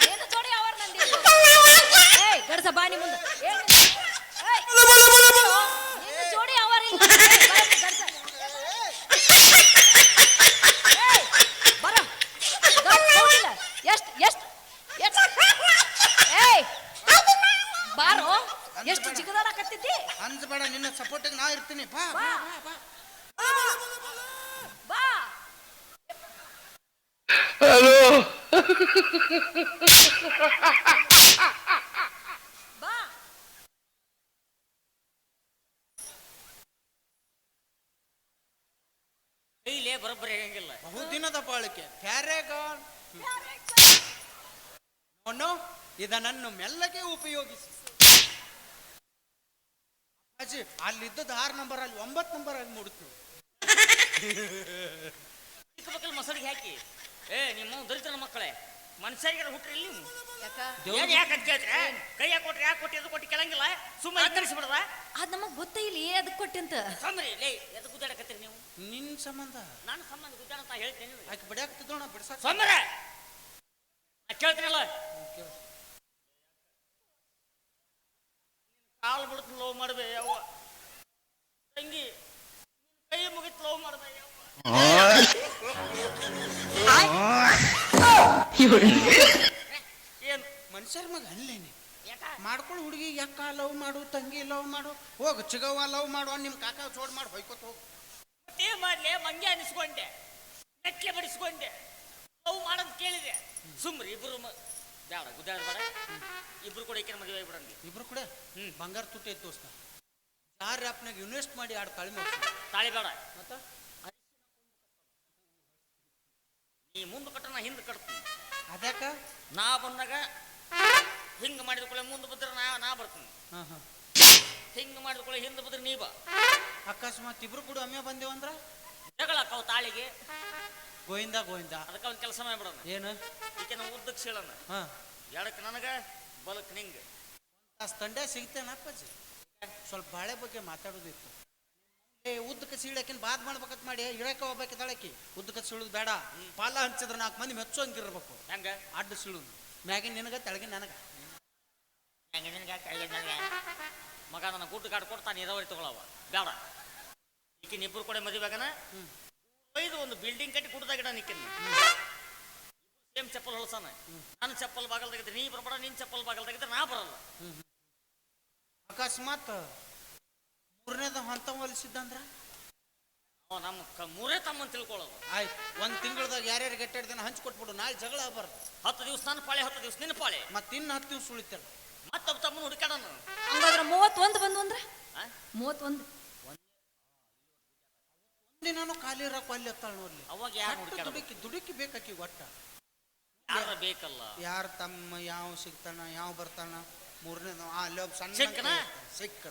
E: ಏನು ಜೋಡಿ ಅವರ್ ನಂದಿ ಏಯ್ ಗಡ್ಸ ಬಾನಿ ಮುಂದೆ ಏನ್ ಏಯ್ ಏನು ಜೋಡಿ ಅವರ್ ಇಲ್ಲ ಗಡ್ಸ ಏಯ್ ಬರ ಗಡ್ಸ ಹೋಗಿಲ್ಲ ಎಷ್ಟು ಎಷ್ಟು ಎಷ್ಟು ಏಯ್ ಬಾರೋ ಎಷ್ಟು ಜಿಗದಾಡಕತ್ತಿದ್ದಿ
A: ಅಂಜಬೇಡ, ನಿನ್ನ ಸಪೋರ್ಟಿಗೆ ನಾ ಇರ್ತೀನಿ. ಬಾ
E: ಬಾ ಬಾ ಬಾ
B: ಕೈಲೇ ಬರೋಬ್ಬರಿ ಆಗಂಗಿಲ್ಲ.
A: ಬಹುದಿನದ ಬಾಳಿಕೆ ಪ್ಯಾರೆಗಾನ್ ನೋಡು, ಇದನ್ನು ಮೆಲ್ಲಗೆ ಉಪಯೋಗಿಸಿ. ಅಜ್ಜಿ ಅಲ್ಲಿದ್ದದ್ದು 6 ನಂಬರ್, ಅಲ್ಲಿ 9 ನಂಬರ್ ಆಗಿ ಮೂಡ್ತು.
B: ಚಿಕ್ಕ ಮಕ್ಕಳು ಮೊಸರಿಗೆ ಹಾಕಿ ನಿಮ್ಮ ದರಿದ್ರ ಮಕ್ಕಳೇ ಮನುಷ್ಯರಿಗೆ ಹುಟ್ಟ್ರಿ ಇಲ್ಲಿ ನೀವು
E: ಯಾಕ
B: ಏನ್ ಯಾಕೆ ಅಂತ ಕೇಳ್ತೀರ? ಕೈ ಯಾಕೆ ಕೊಟ್ರಿ ಯಾಕೆ ಕೊಟ್ಟಿ ಎದು ಕೊಟ್ಟು ಕೇಳಂಗಿಲ್ಲ, ಸುಮ್ಮನೆ ಎತ್ತರಿಸ್ಬಿಡದ
E: ಅದ್ ನಮಗ್ ಗೊತ್ತೇ ಇಲ್ಲ ಅದಕ್ಕೆ ಕೊಟ್ಟೆ ಅಂತ
B: ಸಮ್ರಿ ಲೇ ಎದು ಗುದ್ದಾಡಕತ್ತೀರಿ ನೀವು?
A: ನಿನ್ನ ಸಂಬಂಧ
B: ನಾನು ಸಂಬಂಧ ಗುದ್ದಾಡ ಅಂತ ಹೇಳ್ತೇನೆ.
A: ಆಕೆ ಬಡಿಯಾಕ್ತಿದ್ದೋಣ ಬಿಡ್ಸಾಕ.
B: ಸಮ್ರ ನಾ ಕೇಳ್ತೀನಲ್ಲ, ಕಾಲು ಬಿಡುತ್ತ ಲವ್ ಮಾಡ್ಬೇ ಯವ್ವ ತಂಗಿ, ಕೈ ಮುಗಿತ್ ಲವ್ ಮಾಡ್ಬೇ ಯವ್ವ. ಏನು
A: ಮನುಷ್ಯರ ಮಗ ಅಲ್ಲೇನೆ
B: ಯಾಕ
A: ಮಾಡ್ಕೊಳ್ಳಿ ಹುಡುಗಿ, ಯಾಕ ಲವ್ ಮಾಡು, ತಂಗಿ ಲವ್ ಮಾಡು, ಹೋಗು ಚಿಗವ್ವ ಲವ್ ಮಾಡು, ನಿಮ್ಮ ಕಾಕ ಜೋಡ್ ಮಾಡಿ ಹೊಯ್ಕೋತ ಹೋಗು.
B: ಮತ್ತೇನ್ ಮಾಡ್ಲಿ, ಮಂಗೆ ಅನಿಸ್ಕೊಂಡೆ, ನೆಟ್ಲೆ ಬಡಿಸ್ಕೊಂಡೆ, ಲವ್ ಮಾಡೋದು ಕೇಳಿದೆ. ಸುಮ್ರಿ ಇಬ್ರು ಬೇಡ ಗುದ್ದಾಡ ಬೇಡ, ಇಬ್ರು ಕೂಡ ಈಕೆ ಮದುವೆ ಆಗ್ಬಿಡಂಗಿ.
A: ಇಬ್ರು ಕೂಡ ಬಂಗಾರ ತುಟ್ಟಿ ಐತ್ ದೋಸ್ತ. ಯಾರ ಆಪ್ನಾಗ ಇನ್ವೆಸ್ಟ್ ಮಾಡಿ ಆಡ್ ತಾಳಿ ಮಾಡಿ
B: ತಾಳಿ ಬೇಡ,
A: ಮತ್ತ
B: ನೀ ಮುಂದೆ ಕಟ್ಟ ನಾ ಹಿಂದೆ ಕಟ್ತೀನಿ.
A: ಅದ್ಯಾಕ
B: ನಾ ಬಂದಾಗ ಹಿಂಗ ಮಾಡಿದ ಕೂಡ ಮುಂದೆ ಬಿದ್ರೆ ನಾ ಬರ್ತೀನಿ, ಹಿಂಗ ಮಾಡಿದ ಕೂಡ ಹಿಂದೆ ಬಿದ್ರೆ ನೀ ಬಾ.
A: ಅಕಸ್ಮಾತ್ ಇಬ್ರು ಕೂಡ ಒಮ್ಮೆ ಬಂದೇವಂದ್ರ
B: ಜಗಳ ಅಕ್ಕಾವ್ ತಾಳಿಗೆ,
A: ಗೋವಿಂದ ಗೋವಿಂದ.
B: ಅದಕ್ಕೆ ಒಂದು ಕೆಲಸ ಮಾಡ್ಬಿಡೋಣ,
A: ಏನು
B: ಈಕೆ ಉದ್ದಕ್ಕೆ ಸೀಳಣ,
A: ಹಾ
B: ಎಡಕ್ಕೆ ನನಗೆ ಬಲಕ್ ನಿಂಗೆ.
A: ತಂಡೆ ಸಿಗ್ತೇನೆ ಅಪ್ಪಾಜಿ, ಸ್ವಲ್ಪ ಬಾಳೆ ಬಗ್ಗೆ ಮಾತಾಡೋದಿತ್ತು. ಉದ್ದಕ್ಕೆ ಸೀಳಕಿನ್ ಬಾದ್ ಮಾಡ್ಬೇಕತ್ ಮಾಡಿ ಇಳಕ ಹೋಗ್ಬೇಕಿದ್ದಾಳಕಿ. ಉದ್ದಕ್ಕೆ ಸೀಳುದು ಬೇಡ, ಪಾಲ ಹಂಚಿದ್ರೆ 4 ಮಂದಿ ಮೆಚ್ಚೋಂಗಿರ್ಬೇಕು.
B: ಹೆಂಗ
A: ಅಡ್ಡ ಸೀಳುದು, ಮ್ಯಾಗಿನ ನಿನಗ ತೆಳಗಿನ ನನಗ.
B: ಮಗ ನನ್ನ ಗುಡ್ಡು ಗಾಡ್ ಕೊಡ್ತಾನೆ, ನೀರಾವರಿ ತಗೊಳವ ಬೇಡ. ಈಕಿನ ಇಬ್ರು ಕೂಡ ಮದುವೆ ಆಗನ ಒಯ್ದು ಒಂದು ಬಿಲ್ಡಿಂಗ್ ಕಟ್ಟಿ ಗುಡ್ದಾಗಿಡ ನಿಕ್ಕಿನ ಸೇಮ್ ಚಪ್ಪಲ್ ಹೊಲಸಾನ. ನನ್ನ ಚಪ್ಪಲ್ ಬಾಗಲ್ ತೆಗಿದ್ರೆ ನೀ ಬರಬೇಡ, ನಿನ್ ಚಪ್ಪಲ್ ಬಾಗಲ್ ತೆಗಿದ್ರೆ ನಾ ಬರಲ್ಲ.
A: ಅಕಸ್ಮಾತ್ 3ನೇದ ಹಂತ ಹೊಲಿಸಿದ್ದಂದ್ರ
B: ನಮ್ಮ ಮೂರೇ ತಮ್ಮನ್ ತಿಳ್ಕೊಳ್ಳೋದು.
A: ಆಯ್ತು, 1 ತಿಂಗಳದಾಗ ಯಾರ್ಯಾರು ಗಟ್ಟಾಡ ದಿನ ಹಂಚಿ ಕೊಟ್ಬಿಡು, ನಾಳೆ ಜಗಳ ಆಗ್ಬಾರ್ದು.
B: 10 ದಿವಸ ನನ್ನ ಪಾಳೆ, 10 ದಿವಸ ನಿನ್ನ ಪಾಳೆ,
A: ಮತ್ತೆ ಇನ್ನು 10 ದಿವ್ಸ ಉಳಿತಲ್ಲ.
B: ಮತ್ತೊಬ್ಬ ತಮ್ಮನ ಹುಡುಕಾಡೋಣ.
E: ಹಂಗಾದ್ರ 31 ಬಂದು ಅಂದ್ರ 31
A: ದಿನಾನು ಖಾಲಿ ಇರಕ್ಕೆ ಅಲ್ಲಿ ಎತ್ತಾಳ ನೋಡ್ಲಿ.
B: ಅವಾಗ ಯಾರು ಹುಡುಕಾಡ
A: ದುಡುಕಿ ಬೇಕಾಕಿ ಒಟ್ಟ.
B: ಯಾರ ಬೇಕಲ್ಲ,
A: ಯಾರ ತಮ್ಮ ಯಾವ ಸಿಗ್ತಾನ ಯಾವ ಬರ್ತಾನ. 3ನೇ ಅಲ್ಲಿ ಒಬ್ಬ ಸಣ್ಣ
B: ಸಿಕ್ಕನ?
A: ಸಿಕ್ಕ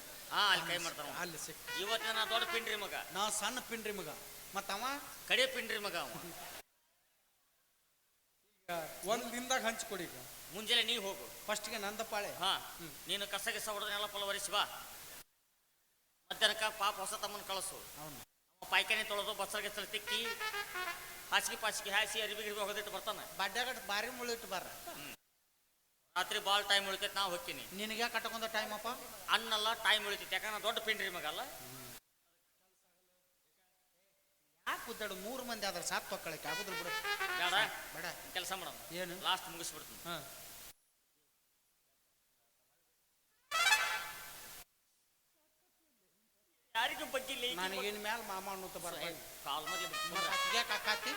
B: ಅಲ್ಲಿ ಕೈ ಮಾಡ್ತಾನ.
A: ಅಲ್ಲಿ ಸಿಕ್ಕ.
B: ಇವತ್ತಿನ ನಾ ದೊಡ್ಡ ಪಿಂಡ್ರಿ ಮಗ,
A: ನಾ ಸಣ್ಣ ಪಿಂಡ್ರಿ ಮಗ, ಮತ್ತ ಅವ
B: ಕಡೆ ಪಿಂಡ್ರಿ ಮಗ. ಅವ
A: 1 ದಿನದಾಗ ಹಂಚ್ಕೊಡಿ. ಈಗ
B: ಮುಂಜಾನೆ ನೀ ಹೋಗು,
A: ಫಸ್ಟ್ಗೆ ನಂದ ಪಾಳೆ.
B: ಹಾ ನೀನು ಕಸ ಗಿಸ ಹೊಡೆದನ್ನೆಲ್ಲ ಫಲವರಿಸಿ ಬಾ. ಮಧ್ಯಾಹ್ನಕ್ಕ ಪಾಪ ಹೊಸ ತಮ್ಮನ ಕಳಿಸು.
A: ಅವನು
B: ಪಾಯ್ಕಾನೆ ತೊಳೆದು ಬಸ್ಸರ್ಗೆ ತಿಕ್ಕಿ ಹಾಸಿಗೆ ಹಾಸಿ ಅರಿಬಿ ಹೋಗೋದಿಟ್ಟು ಬರ್ತಾನೆ.
A: ಬಡ್ಡ್ಯಾಗಟ್ ಬಾರಿ ಮುಳಿಟ್ಟು ಬಾರ.
B: ರಾತ್ರಿ ಭಾಳ ಟೈಮ್ ಉಳಿತೈತೆ, ನಾ ಹೋಗ್ತೀನಿ.
A: ನಿನಗೆ ಕಟ್ಕೊಂಡ ಟೈಮ್ ಅಪ್ಪ
B: ಅನ್ನಲ್ಲ ಟೈಮ್ ಉಳಿತೈತೆ, ಯಾಕಂದ್ರೆ ದೊಡ್ಡ ಪಿಂಡ್ರಿ ಮಗ ಅಲ್ಲ.
A: ಯಾಕೆ ಉದ್ದಾಡು 3 ಮಂದಿ ಆದ್ರೆ ಸಾತ್ ತೊಕ್ಕಳಕ್ಕೆ ಆಗುದ್ರ ಬಿಡು.
B: ಬೇಡ
A: ಬೇಡ
B: ಕೆಲಸ ಮಾಡೋಣ,
A: ಏನು
B: ಲಾಸ್ಟ್ ಮುಗಿಸ್ಬಿಡ್ತೀನಿ.
A: ಹಾ
B: ಯಾರಿಗೂ ಬಗ್ಗಿಲ್ಲ
A: ನನಗೇನು ಮ್ಯಾಲ ಮಾಮ ಅನ್ನೋತ ಬರ್ತಾ
B: ಕಾಲ್ ಮಗ್ಲಿ
A: ಯಾಕೆ ಕಾಕಾತಿ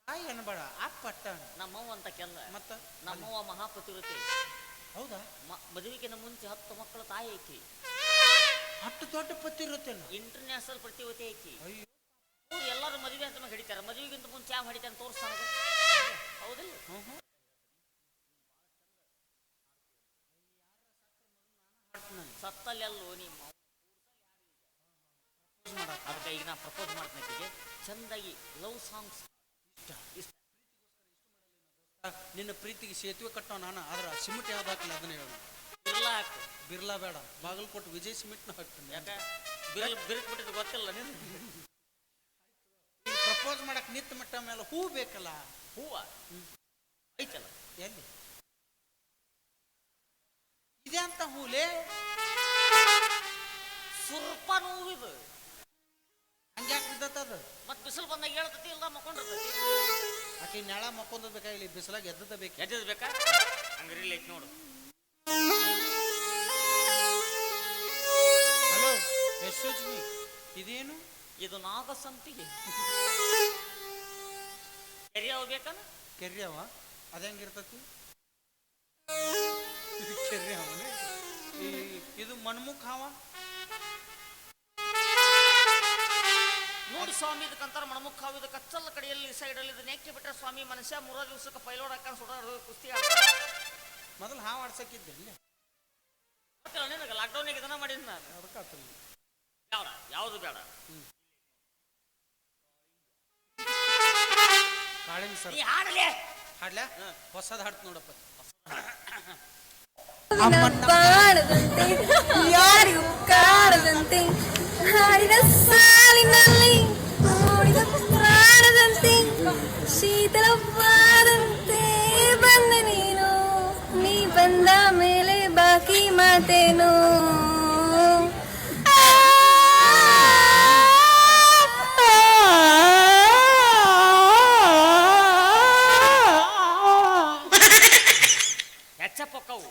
A: ತಾಯಿ ಅನ್ಬೇಡ ಅಪ್ಪಟ್ಟ.
B: ನಮ್ಮವ್ವ ಅಂತ ಕೆಲ್ಲ,
A: ಮತ್ತ
B: ನಮ್ಮವ್ವ ಮಹಾಪತಿವ್ರತೆ.
A: ಹೌದಾ?
B: ಮದುವೆಗಿನ ಮುಂಚೆ 10 ಮಕ್ಕಳು ತಾಯಿ ಐಕಿ.
A: ಅಷ್ಟು ದೊಡ್ಡ ಪತಿ ಇರುತ್ತೇನ?
B: ಇಂಟರ್ನ್ಯಾಷನಲ್ ಪ್ರತಿವತೆ ಐಕಿ.
A: ಅಯ್ಯೋ
B: ಎಲ್ಲರೂ ಮದುವೆ ಅಂತ ಹಿಡಿತಾರೆ, ಮದುವೆಗಿಂತ ಮುಂಚೆ ಯಾವ ಹಿಡಿತಾನೆ ತೋರಿಸ್ತಾನ. ಹೌದಿಲ್ಲ? ಸತ್ತಲ್ಲೆಲ್ಲೋ ನಿಮ್ಮ ಅದಕ್ಕೆ ಈಗ ನಾ ಪ್ರಪೋಸ್ ಮಾಡ್ತೀನಿ, ಚಂದಾಗಿ ಲವ್ ಸಾಂಗ್ಸ್ ಇಷ್ಟ
A: ನಿನ್ನ ಪ್ರೀತಿಗೆ ಸೇತುವೆ ಕಟ್ಟೋ ನಾನು ಆದ್ರೆ ಸಿಮೆಂಟ್ ಯಾವ್ದು ಹಾಕಿಲ್ಲ ಅದನ್ನ ಹೇಳು.
B: ಬಿರ್ಲ ಹಾಕು.
A: ಬಿರ್ಲಾ ಬೇಡ, ಬಾಗಲಕೋಟೆ ವಿಜಯ್ ಸಿಮೆಂಟ್ನ ಹಾಕ್ತೀನಿ.
B: ಯಾಕೆ ಬಿರುಕು ಬಿಟ್ಟಿದ್ದು ಗೊತ್ತಿಲ್ಲ ನೀನು.
A: ಪ್ರಪೋಸ್ ಮಾಡಕ್ ನಿಂತ ಮಟ್ಟ ಮೇಲೆ ಹೂ ಬೇಕಲ್ಲ.
B: ಹೂವ ಐತಲ್ಲ
A: ಎಲ್ಲಿ ಇದೆ ಅಂತ ಹೂಲೇ?
B: ಸುರ್ಪಾನ ಹೂವಿದು.
A: ಹಂಗ್ಯಾಕೆ ಬಿದ್ದತ್ತದ?
B: ಮತ್ತೆ ಬಿಸಿಲು ಬಂದಾಗ ಹೇಳ್ತತಿ ಇಲ್ಲ ಮಕ್ಕೊಂಡಿರ್ತತಿ.
A: ಆಕೆ ನೆಳ ಮಕ್ಕೊಂದ್ ಬೇಕಾಗಿಲ್ಲ, ಬಿಸಿಲಾಗ ಎದ್ದದ ಬೇಕು.
B: ಎದ್ದಿದ್ ಬೇಕಾ? ಹಂಗ್ರಿ ಐತಿ ನೋಡು.
A: ಹಲೋ ಎಕ್ಸ್ಕ್ಯೂಸ್ ಮೀ, ಇದೇನು?
B: ಇದು ನಾಗಸಂಪಿಗೆ. ಕೆರಿಯಾವ ಬೇಕನ?
A: ಕೆರ್ಯವ ಅದ ಹೆಂಗಿರ್ತತಿ? ಕೆರ್ಯವ ಇದು ಮಣ್ಮುಖ ಹಾವ
B: ನೋಡಿ ಸ್ವಾಮಿ, ಇದಕ್ಕಂತಾರ ಮಣಮುಖ ಹಾವು. ಇದು ಕಚ್ಚಲ್ಲ ಕಡೆಯಲ್ಲಿ ಸೈಡಲ್ಲಿ ಇದು ನೆಕ್ಕಿ ಬಿಟ್ರೆ ಸ್ವಾಮಿ ಮನುಷ್ಯ 3 ದಿವಸಕ್ಕೆ ಪೈಲೋಡ್ ಹಾಕೊಂಡು ಸುಡಾಡು ಕುಸ್ತಿ ಆಡ್ತಾರೆ.
A: ಮೊದಲು ಹಾವು ಆಡ್ಸಕ್ಕಿದ್ದೆ ಅಲ್ಲಿ.
B: ಗೊತ್ತಿಲ್ಲ ನಿನಗೆ, ಲಾಕ್ಡೌನಿಗೆ ಇದನ್ನ ಮಾಡಿದ್ ನಾನು.
A: ಅದಕ್ಕಾತಲ್ಲ
B: ಬೇಡ, ಯಾವುದು ಬೇಡ.
A: ಕಾಳಿಂಗ್ ಸರ್
B: ನೀ ಹಾಡಲೇ.
A: ಹಾಡ್ಲಾ? ಹೊಸದ್ ಹಾಡ್ತ ನೋಡಪ್ಪ.
F: ಬಾಳದಂತೆ ಯಾರಿಗೂ ಕಾಡದಂತೆ ಹಾಡಿದ ಸಾಲಿನಲ್ಲಿ ಓಡಿದ ಪ್ರಾಣದಂತೆ ಶೀತಲವಾದಂತೆ ಬಂದ ನೀ ಬಂದ ಮೇಲೆ ಬಾಕಿ ಮಾತೇನು?
B: ಹೆಚ್ಚಪ್ಪಕ್ಕವು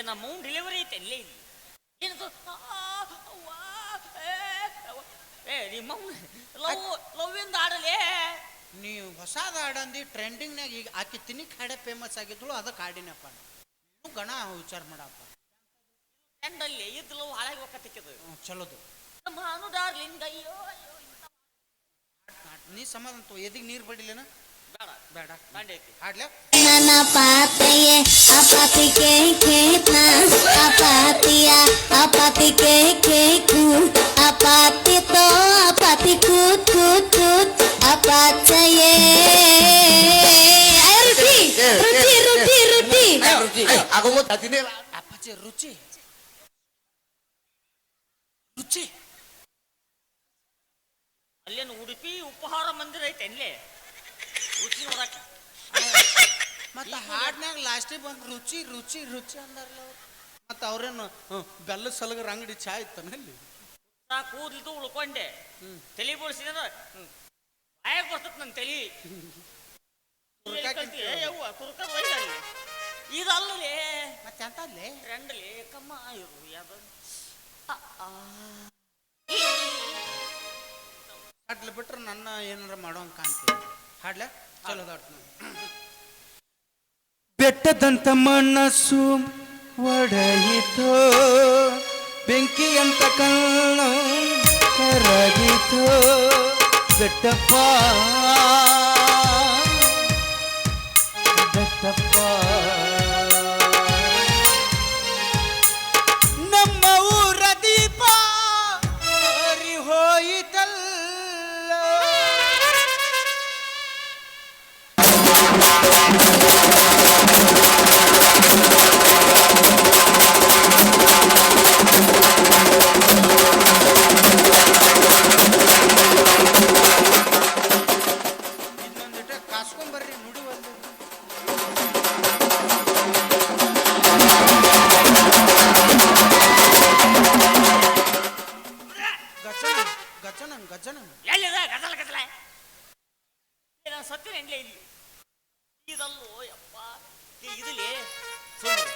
B: ನಮ್ಮ ಡೆಲಿವರಿ ಐತೆ ಅಲ್ಲೇ ಇಲ್ಲಿ. ಏನದು ನಿಮ್ಮ ಲವ್ ಇಂದ ಆಡಲೇ.
A: ನೀವು ಹೊಸದ ಹಾಡಂದಿ ಟ್ರೆಂಡಿಂಗ್ನಾಗ ಈಗ ಆಕಿ ತಿನ್ನಿಕ್ ಹಾಡೆ ಫೇಮಸ್ ಆಗಿದ್ಳು, ಅದಕ್ಕೆ ಹಾಡಿನಪ್ಪ. ನೀವು ಗಣ ವಿಚಾರ ಮಾಡಪ್ಪ.
B: ಎಂಡಲ್ಲಿ ಇದ್ದು ಲವ್ ಹಾಳಾಗಿ ಹೋಗತ್ತಿಕ್ಕದು
A: ಚಲೋದು.
B: ನಮ್ಮ ಅನು ಡಾರ್ಲಿಂಗ್ ಅಯ್ಯೋ ಅಯ್ಯೋ
A: ನೀ ಸಮಾಧಾನ ತೋ. ಎದಿಗೆ ನೀರು ಬಡಿಲೇನ?
B: ಬೇಡ
A: ಬೇಡ,
B: ದಾಂಡೆ ಐತಿ.
A: ಹಾಡ್ಲಾ?
F: ನನ್ನ ಪಾತೆಯೇ ಅಪಾತಿಗೆ ಕೇತ್ನ ಅಪಾತಿಯ ಅಪಾತಿಗೆ ಕೇಕು ಅಪಾತಿತೋ ಅಪಾತಿ ಕೂತ್ ಕೂತ್ ಕೂತ್ ಅಪಾಚಯೇ ರುಚಿ ರುಚಿ ರುಚಿ ರುಚಿ
A: ಅಪ್ಪಾಜಿ ರುಚಿ ರುಚಿ.
B: ಅಲ್ಲೇನು ಉಡುಪಿ ಉಪಹಾರ ಮಂದಿರ ಐತೆ ಅಲ್ಲೇ ರುಚಿ ನೋಡಕ.
A: ಮತ್ತ ಹಾಡ್ನಾಗ ಲಾಸ್ಟಿಗೆ ಬಂದು ರುಚಿ ರುಚಿ ರುಚಿ ಅಂದಾರಲ್ಲ. ಮತ್ತ ಅವ್ರೇನು ಬೆಲ್ಲದ ಸಲಗರ ಅಂಗಡಿ ಚಾ ಇತ್ತನಲ್ಲಿ?
B: ಕೂದಲಿದ್ದು ಉಳ್ಕೊಂಡೆ ತಲೆ ಬೋಳ್ಸಿದ ಬಾಯಾಗ ಬರ್ತದ ನನ್ನ ತಲಿ. ಯವ್ವ ಕುರ್ಕದ ವೈದಲ್ಲಿ ಇದಲ್ಲೇ
A: ಮತ್ತೆ ಅಂತ ಅಲ್ಲೇ
B: ರೆಂಡಲಿ ಕಮ್ಮ ಇರು ಯಾವ್ದು
A: ಹಾಡ್ಲಿ ಬಿಟ್ರೆ ನನ್ನ ಏನಾರ ಮಾಡೋಂಗ್ ಕಾಣ್ತೀವಿ. ಹಾಡ್ಲ ಚಲೋ ದಾಟ್. ಬೆಟ್ಟದಂತ ಮನಸ್ಸು ಒಡೆಯಿತೋ, ಬೆಂಕಿಯಂತ ಕಣ್ಣು ಕರಗಿತೋ, ಬೆಟ್ಟಪ್ಪ ಬೆಟ್ಟಪ್ಪ ನಮ್ಮ ಊರ ದೀಪ ಹರಿ ಹೋಯಿತಲ್ಲ. ಇನ್ನೊಂದಿಟ ಕಾಸ್ಕೊಂಬರ್ರಿ ನುಡಿ ಒಂದು. ಗಜನ ಗಜನ ಗಜನ
B: ಎಲ್ಲಿದೆ ಗಜಲ ಗಜಲ ನಾನು ಸತ್ತಿನ ಎಂಡ್ಲೆ ಇಲ್ಲಿ ಇದಲ್ಲೋ ಯಪ್ಪ ಇದಿಲ್ಲಿ ಸುಮ್ಮನೆ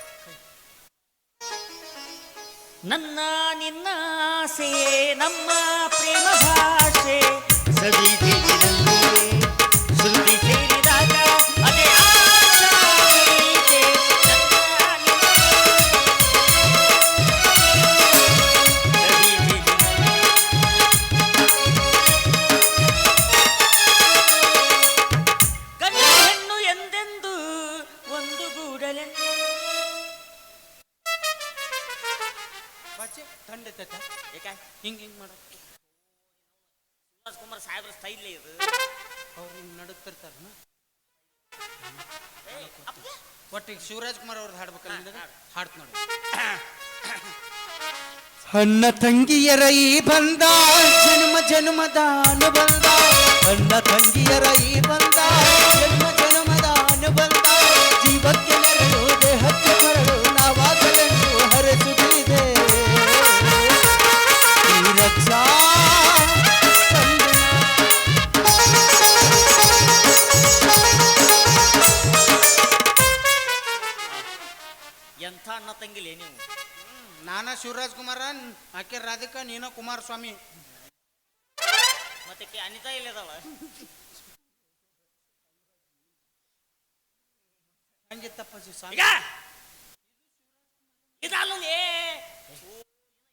B: ನನ್ನ ನಿನ್ನ ಆಸೆ ನಮ್ಮ ಪ್ರೇಮ ಭಾಷೆ ಸವಿ ಜೀವಿನಲ್ಲಿ ಸುರುಳಿ ಸೇರಿದಾಗ ಅದೇ ಆಶಾ ಗೀತೆ. ನನ್ನ ನಿನ್ನ ಸವಿ ಜೀವಿನಲ್ಲಿ ಗಂಡು ಹೆಣ್ಣು ಎಂದೆಂದು ಒಂದು ಗೂಡಲೆ.
A: ಬಚ್ಚೆ ತಂಡೈತ
B: ಏಕ
A: ಹಿಂಗ್ ಹಿಂಗ್ ಮಾಡ.
B: ಶಿವರಾಜ್ ಕುಮಾರ್ ಸಾಹೇಬ್ರ ಸ್ಟೈಲ್ ಇದು.
A: ಅವ್ರು ಹಿಂಗ್ ನಡುತ್ತಿರ್ತಾರನ. ಒಟ್ಟಿಗೆ ಶಿವರಾಜ್ ಕುಮಾರ್ ಅವ್ರದ್ದು ಹಾಡ್ಬೇಕಲ್ಲ ನಿನಗೆ?
B: ಹಾಡು.
A: ಹಾಡ್ತ ನೋಡಿ. ಅಣ್ಣ ತಂಗಿಯರ ಈ ಬಂದ ಜನ್ಮ ಜನ್ಮದ ಅನುಬಂಧ, ಅಣ್ಣ ತಂಗಿಯರ ಈ ಬಂದ ಜನ್ಮ ಜನ್ಮದ ಅನುಬಂಧ, ಜೀವಕ್ಕೆ ನೆರಳು ದೇಹಕ್ಕೆ ಮರಳು ನಾವಾಗಲೆಂದು ಹರಸುತ್ತಿದೆ ಈ ರಕ್ಷಾ
B: ಎಂಥ ಅಣ್ಣ ತಂಗಿಲೇ ನೀವು.
A: ನಾನ ಶಿವರಾಜ್ ಕುಮಾರ, ಆಕೆ ರಾಧಿಕಾ, ನೀನ ಕುಮಾರಸ್ವಾಮಿ.
B: ಮತ್ತೆ ಅನಿತಾ ಇಲ್ಲದಳ
A: ಹಂಗಿತ್ತಪ್ಪಾಜಿ
B: ಈಗ ಇದಲ್ಲೇ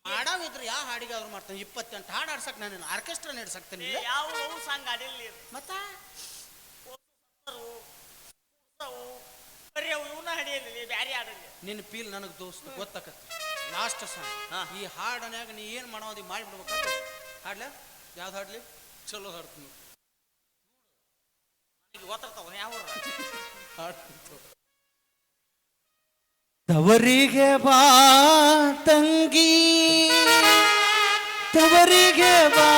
A: ಹಾಡಾವಿದ್ರು ಯಾವ ಹಾಡಿಗಾದ್ರು ಮಾಡ್ತಾನೆ. 28 ಹಾಡು ಆಡ್ಸಕ್ ನಾನು ಆರ್ಕೆಸ್ಟ್ರಾ ನಡೆಸಕ್ತೇನೆ.
B: ಯಾವ ಸಾಂಗ್ ಆಡಿಲ್ಲ
A: ಮತ್ತ
B: ಬರೀ ಇವನ ಹಡಿಯಲ್ಲಿ ಬ್ಯಾರೆ ಆಡಲಿ.
A: ನಿನ್ನ ಪೀಲ್ ನನಗೆ ದೋಸ್ತ ಗೊತ್ತಾಕತ್ತೆ. ಲಾಸ್ಟ್ ಸಾಂಗ್
B: ಹಾ.
A: ಈ ಹಾಡನ್ಯಾಗ ನೀ ಏನು ಮಾಡೋದು ಮಾಡಿಬಿಡ್ಬೇಕಂತ. ಹಾಡ್ಲ ಯಾವ್ದು ಹಾಡ್ಲಿ? ಚಲೋ ಹಾಡ್ತೀನಿ.
B: ಈಗ ಗೊತ್ತಿರ್ತಾವ ಯಾವ
A: ತವರಿಗೆ ಬಾ ತಂಗಿ, ತವರಿಗೆ ಬಾ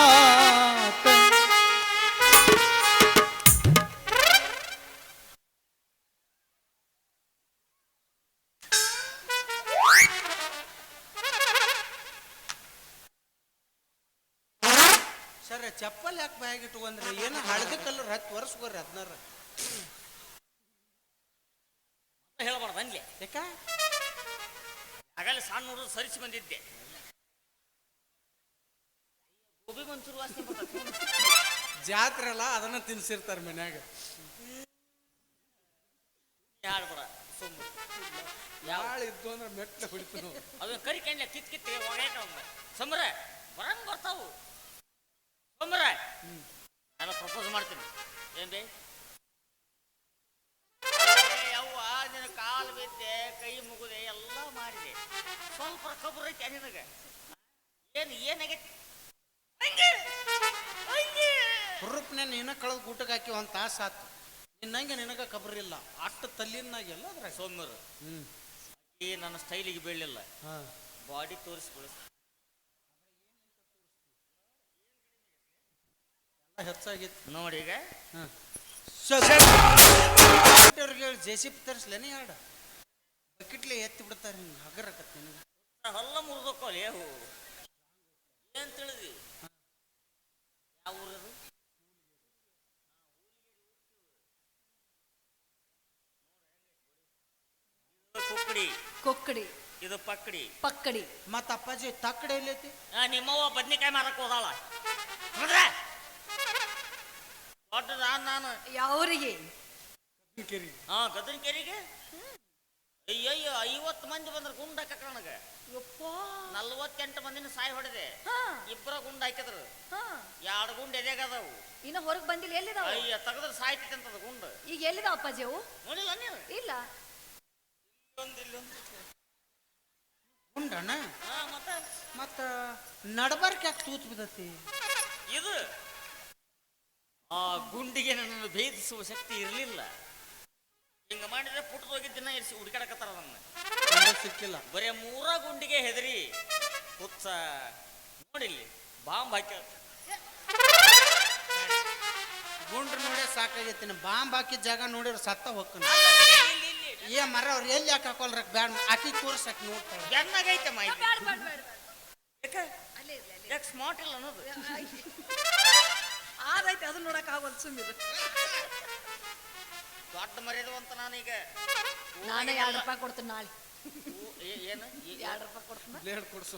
A: ಸರ್. ಚಪ್ಪಲ್ ಯಾಕೆ ಬ್ಯಾಗ್ ಇಟ್ಕೊಂಡ್ರಿ? ಏನು ಹಳದಿ ಕಲ್ಲರ್ 10 ವರ್ಷ ಬರ್ರಿ 16
B: ಹೇಳ್ಬಾರ್ದು ಅನ್ಲಿ.
A: ಯಾಕ
B: ಆಗಲೇ ಸಣ್ಣ ಹುಡುಗ ಸರಿಸಿ ಬಂದಿದ್ದೆ. ಗೋಬಿ ಮಂಚೂರು ವಾಸನೆ ಬರ್ತದೆ.
A: ಜಾತ್ರೆ ಅಲ್ಲ, ಅದನ್ನ ತಿನ್ಸಿರ್ತಾರ ಮನ್ಯಾಗ.
B: ಹೇಳ್ಬೇಡ ಸುಮ್ಮನೆ.
A: ಯಾಳ ಇದ್ದು ಅಂದ್ರೆ ಮೆಟ್ಲ ಹೊಡಿತು.
B: ಅದು ಕರಿ ಕಣ್ಣ ಕಿತ್ಕಿತ್ತೆ ಒಗಾಟ ಸಂಬ್ರ ಬರಂಗ್ ಬರ್ತಾವು. ಸಂಬ್ರ ನಾನು ಪ್ರಪೋಸ್ ಮಾಡ್ತೀನಿ. ಏನ್ ಬೇ ಯವ್ವ, ನಿನ್ನ ಕಾಲು ಬಿದ್ದೆ, ಕೈ ಮುಗುದೆ, ಎಲ್ಲ ಮಾಡಿದೆ. ಸ್ವಲ್ಪ ಕಬ್ಬು ಐತೆ ನಿನಗೆ. ಏನಾಗೈತಿ?
A: ಹುರುಪ್ನೆ ನೀನ ಕಳೆದು ಊಟಕ್ಕೆ ಹಾಕಿ ಒಂದು ತಾಸು ಆತು. ನಿನ್ನಂಗೆ ನಿನಗ ಕಬ್ರಿಲ್ಲ, ಅಷ್ಟು ತಲ್ಲಿನಾಗೆಲ್ಲ ಅದ್ರ
B: ಸೌಮ್ಯರು ನನ್ನ ಸ್ಟೈಲಿಗೆ ಬೀಳಲಿಲ್ಲ. ಬಾಡಿ ತೋರಿಸ್ಕೊಳ್ಳಿ
A: ಹೆಚ್ಚಾಗಿತ್ತು
B: ನೋಡಿ. ಈಗ
A: ಜೆಸಿಪಿ ತರಿಸ್ಲೇನೆ ಎರಡು ಬಕೆಟ್ಲೆ ಎತ್ತಿ ಬಿಡ್ತಾರೆ. ಹಿಂಗೆ ಹಗರಕತ್ತೆ ನಿನಗೆ.
B: ಹೊಲ್ಲ ಮುರಿದೋಕೋಲಿ ಅವು ಏನ್ ತಿಳಿದಿ? ಯಾವ ಊರದು? ಕುಕ್ಕಡಿ,
E: ಕೊಕ್ಕಡಿ,
B: ಇದು ಪಕ್ಕಡಿ.
E: ಪಕ್ಕಡಿ.
A: ಮತ್ತ ಅಪ್ಪಾಜಿ ತಕ್ಕಡೆ ಎಲ್ಲೈತಿ?
B: ನಿಮ್ಮವ್ವ ಬದ್ನಿಕಾಯಿ ಮಾರಕ್ ಹೋದಾಳ. ದೊಡ್ಡದ ನಾನು
E: ಯಾವರಿಗೆ?
B: ಗದನ ಕೆರಿಗೆ. ಅಯ್ಯಯ್ಯೋ 50 ಮಂದಿ ಬಂದ್ರೆ ಗುಂಡ್ ಹಾಕಕ್ಕ ನನಗೆ. 48 ಮಂದಿನ ಸಾಯಿ ಹೊಡೆದೆ. ಇಬ್ಬರ ಗುಂಡ್ ಹಾಕಿದ್ರು. 2 ಗುಂಡ್ ಎದೆಗದವು.
E: ಇನ್ನ ಹೊರಗ್ ಬಂದಿಲ್ಲ. ಎಲ್ಲಿದಾವ?
B: ಅಯ್ಯ ತೆಗದ್ರೆ ಸಾಯ್ತೈತೆ ಅಂತದ ಗುಂಡ್.
E: ಈಗ ಎಲ್ಲಿದಾವ ಅಪ್ಪಾಜಿ ಅವು?
B: ನೋಡಿಲ್ಲ ನೀನು?
E: ಇಲ್ಲ.
A: ಉಂಡಣ್ಣ
B: ಮತ್ತೆ
A: ಮತ್ತ ನಡಬರ್ಕ್ ಯಾಕೆ ತೂತ್ ಬಿದ್ದತಿ?
B: ಇದು ಆ ಗುಂಡಿಗೆ ನನ್ನನ್ನು ಭೇದಿಸುವ ಶಕ್ತಿ ಇರಲಿಲ್ಲ. ಹಿಂಗ ಮಾಡಿದ್ರೆ ಪುಟ್ಟ ಹೋಗಿದ್ದಿನ ಇರಿಸಿ ಹುಡುಕಾಡಕತ್ತಾರ ನನ್ನ.
A: ಸಿಕ್ಕಿಲ್ಲ.
B: ಬರೇ 3 ಗುಂಡಿಗೆ ಹೆದರಿ ಹುಚ್ಚ ನೋಡಿಲ್ಲಿ ಬಾಂಬ್ ಹಾಕಿ
A: ಗುಂಡ್ರು ನೋಡೇ ಸಾಕಾಗೈತಿ. ಬಾಂಬ್ ಹಾಕಿದ ಜಾಗ ನೋಡಿರ ಸತ್ತ ಹೋಗ್ತಾನ. ಏ ಮರ ಅವ್ರು ಎಲ್ಲಿ ಯಾಕೆ ಹಾಕೊಲ್ರ? ಬ್ಯಾಡ್ ಆಕಿ ತೋರ್ಸಕ್ ನೋಡ್ತಾಳೆ.
B: ಬೆನ್ನಾಗೈತೆ ಮಾಹಿತಿ.
E: ಬೇಡ ಬೇಡ ಬೇಡ. ಅಲ್ಲೇ ಇರ್ಲಿ, ಅಲ್ಲೇ.
B: ಯಾಕೆ ಸ್ಮಾರ್ಟ್ ಇಲ್ಲ ಅನ್ನೋದು.
E: ಆದೈತೆ, ಅದು ನೋಡಕ್ ಆಗೋದು ಸುಮ್ಮಿರು.
B: ದೊಡ್ಡ ಮರ್ಯಾದವಂತ ನಾನೀಗ.
E: ನಾನೇ 2 ರೂಪಾಯಿ ಕೊಡ್ತೀನಿ ನಾಳೆ.
B: ಏನು
E: 2 ರೂಪಾಯಿ ಕೊಡ್ತೀನಿ.
A: ಬ್ಲೇಡ್ ಕೊಡ್ಸು.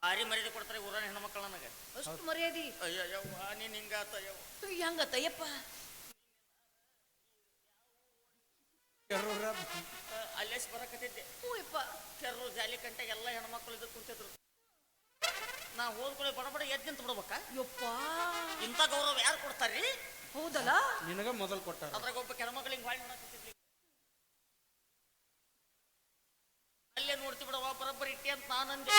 B: ಭಾರಿ ಮರ್ಯಾದೆ ಕೊಡ್ತಾರೆ ಊರನ ಹೆಣ್ಮಕ್ಳು ನನಗೆ.
E: ಅಷ್ಟು ಮರ್ಯಾದಿ.
B: ಅಯ್ಯವ್ವ ನೀನ್ ಹಿಂಗಾತ
E: ಹೆಂಗತ್ತಯ್ಯಪ್ಪ?
B: ಅಲ್ಲೇ ಬರಕತ್ತಿದ್ದೆ. ಕೆರ್ರು ಜಾಲಿ ಕಂಟಾಗ ಎಲ್ಲ ಹೆಣ್ಮಕ್ಳು ಇದಕ್ಕೆ ಕುಂತಿದ್ರು. ನಾ ಹೋದ್ಕೊಳ್ಳಿ ಬಡಬಡ ಎದ್ದು ನಿಂತು ಬಿಡ್ಬೇಕಾ?
E: ಯಪ್ಪ,
B: ಇಂಥ ಗೌರವ ಯಾರು ಕೊಡ್ತಾರ್ರಿ?
E: ಹೌದಲ್ಲ?
A: ನಿನಗ ಮೊದಲು ಕೊಟ್ಟಾರ.
B: ಅದ್ರಾಗ ಒಬ್ಬ ಹೆಣ್ಮಕ್ಳು ಹಿಂಗೆ ಬಾಳಿ ನೋಡಕತ್ತಿದ್ಲಿ. ಅಲ್ಲೇ ನೋಡ್ತಿ ಬಿಡವ ಬರಬ್ಬರಿ ಇಟ್ಟಿ ಅಂತ ನಾನಂದೆ.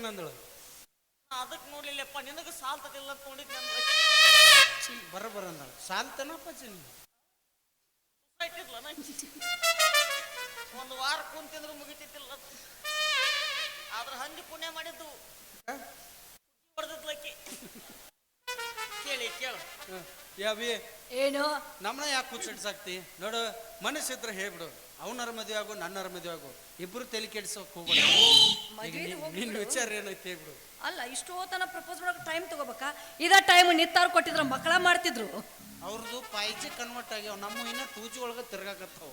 A: ಏನಂದಳು?
B: ಅದಕ್ಕೆ ನೋಡ್ಲಿಲ್ಲಪ್ಪ, ನಿನಗೆ ಸಾಲ್ತದಿಲ್ಲ ಅಂತ ನೋಡಿದ್ದೆ.
A: ಬರ ಅಂದಳು. ಸಾಲ್ತನಪ್ಪ ಚಿನ್ನ
B: ಇಟ್ಟಿದ್ಲ ಒಂದು ವಾರ ಕುಂತಿದ್ರು ಮುಗಿತಿದ್ದಿಲ್ಲ. ಆದ್ರ ಹಂದಿ ಪುಣ್ಯ ಮಾಡಿದ್ದು ಹೊಡೆದಿದ್ಲಕ್ಕಿ. ಕೇಳಿ ಕೇಳು.
A: ಯಾವಿ
E: ಏನು
A: ನಮ್ಮನ್ನ ಯಾಕೆ ಹುಚ್ಚಿಡ್ಸಾಕ್ತಿ? ನೋಡು, ಮನಸ್ಸಿದ್ರೆ ಹೇಳ್ಬಿಡು. ಅವನರ ಮದುವೆ ಆಗು, ನನ್ನರ ಮದುವೆ ಆಗು, ಇಬ್ರು ತಲೆ ಕೆಡ್ಸೋಕ್ ಹೋಗ್ಬೇಡ. ನಿನ್ನ ವಿಚಾರ ಏನೈತಿ ಹೇಳ್ಬಿಡು.
E: ಅಲ್ಲ, ಇಷ್ಟೋತನ ಪ್ರಪೋಸ್ ಮಾಡಕ್ ಟೈಮ್ ತಗೋಬೇಕಾ? ಇದ ಟೈಮ್ ನಿತ್ತಾರು ಕೊಟ್ಟಿದ್ರ ಮಕ್ಕಳ ಮಾಡ್ತಿದ್ರು.
A: ಅವ್ರದ್ದು 5G ಕನ್ವರ್ಟ್ ಆಗ್ಯಾವ, ನಮ್ಮ ಇನ್ನ 2G ಒಳಗೆ ತಿರ್ಗಾಕತ್ತಾವ.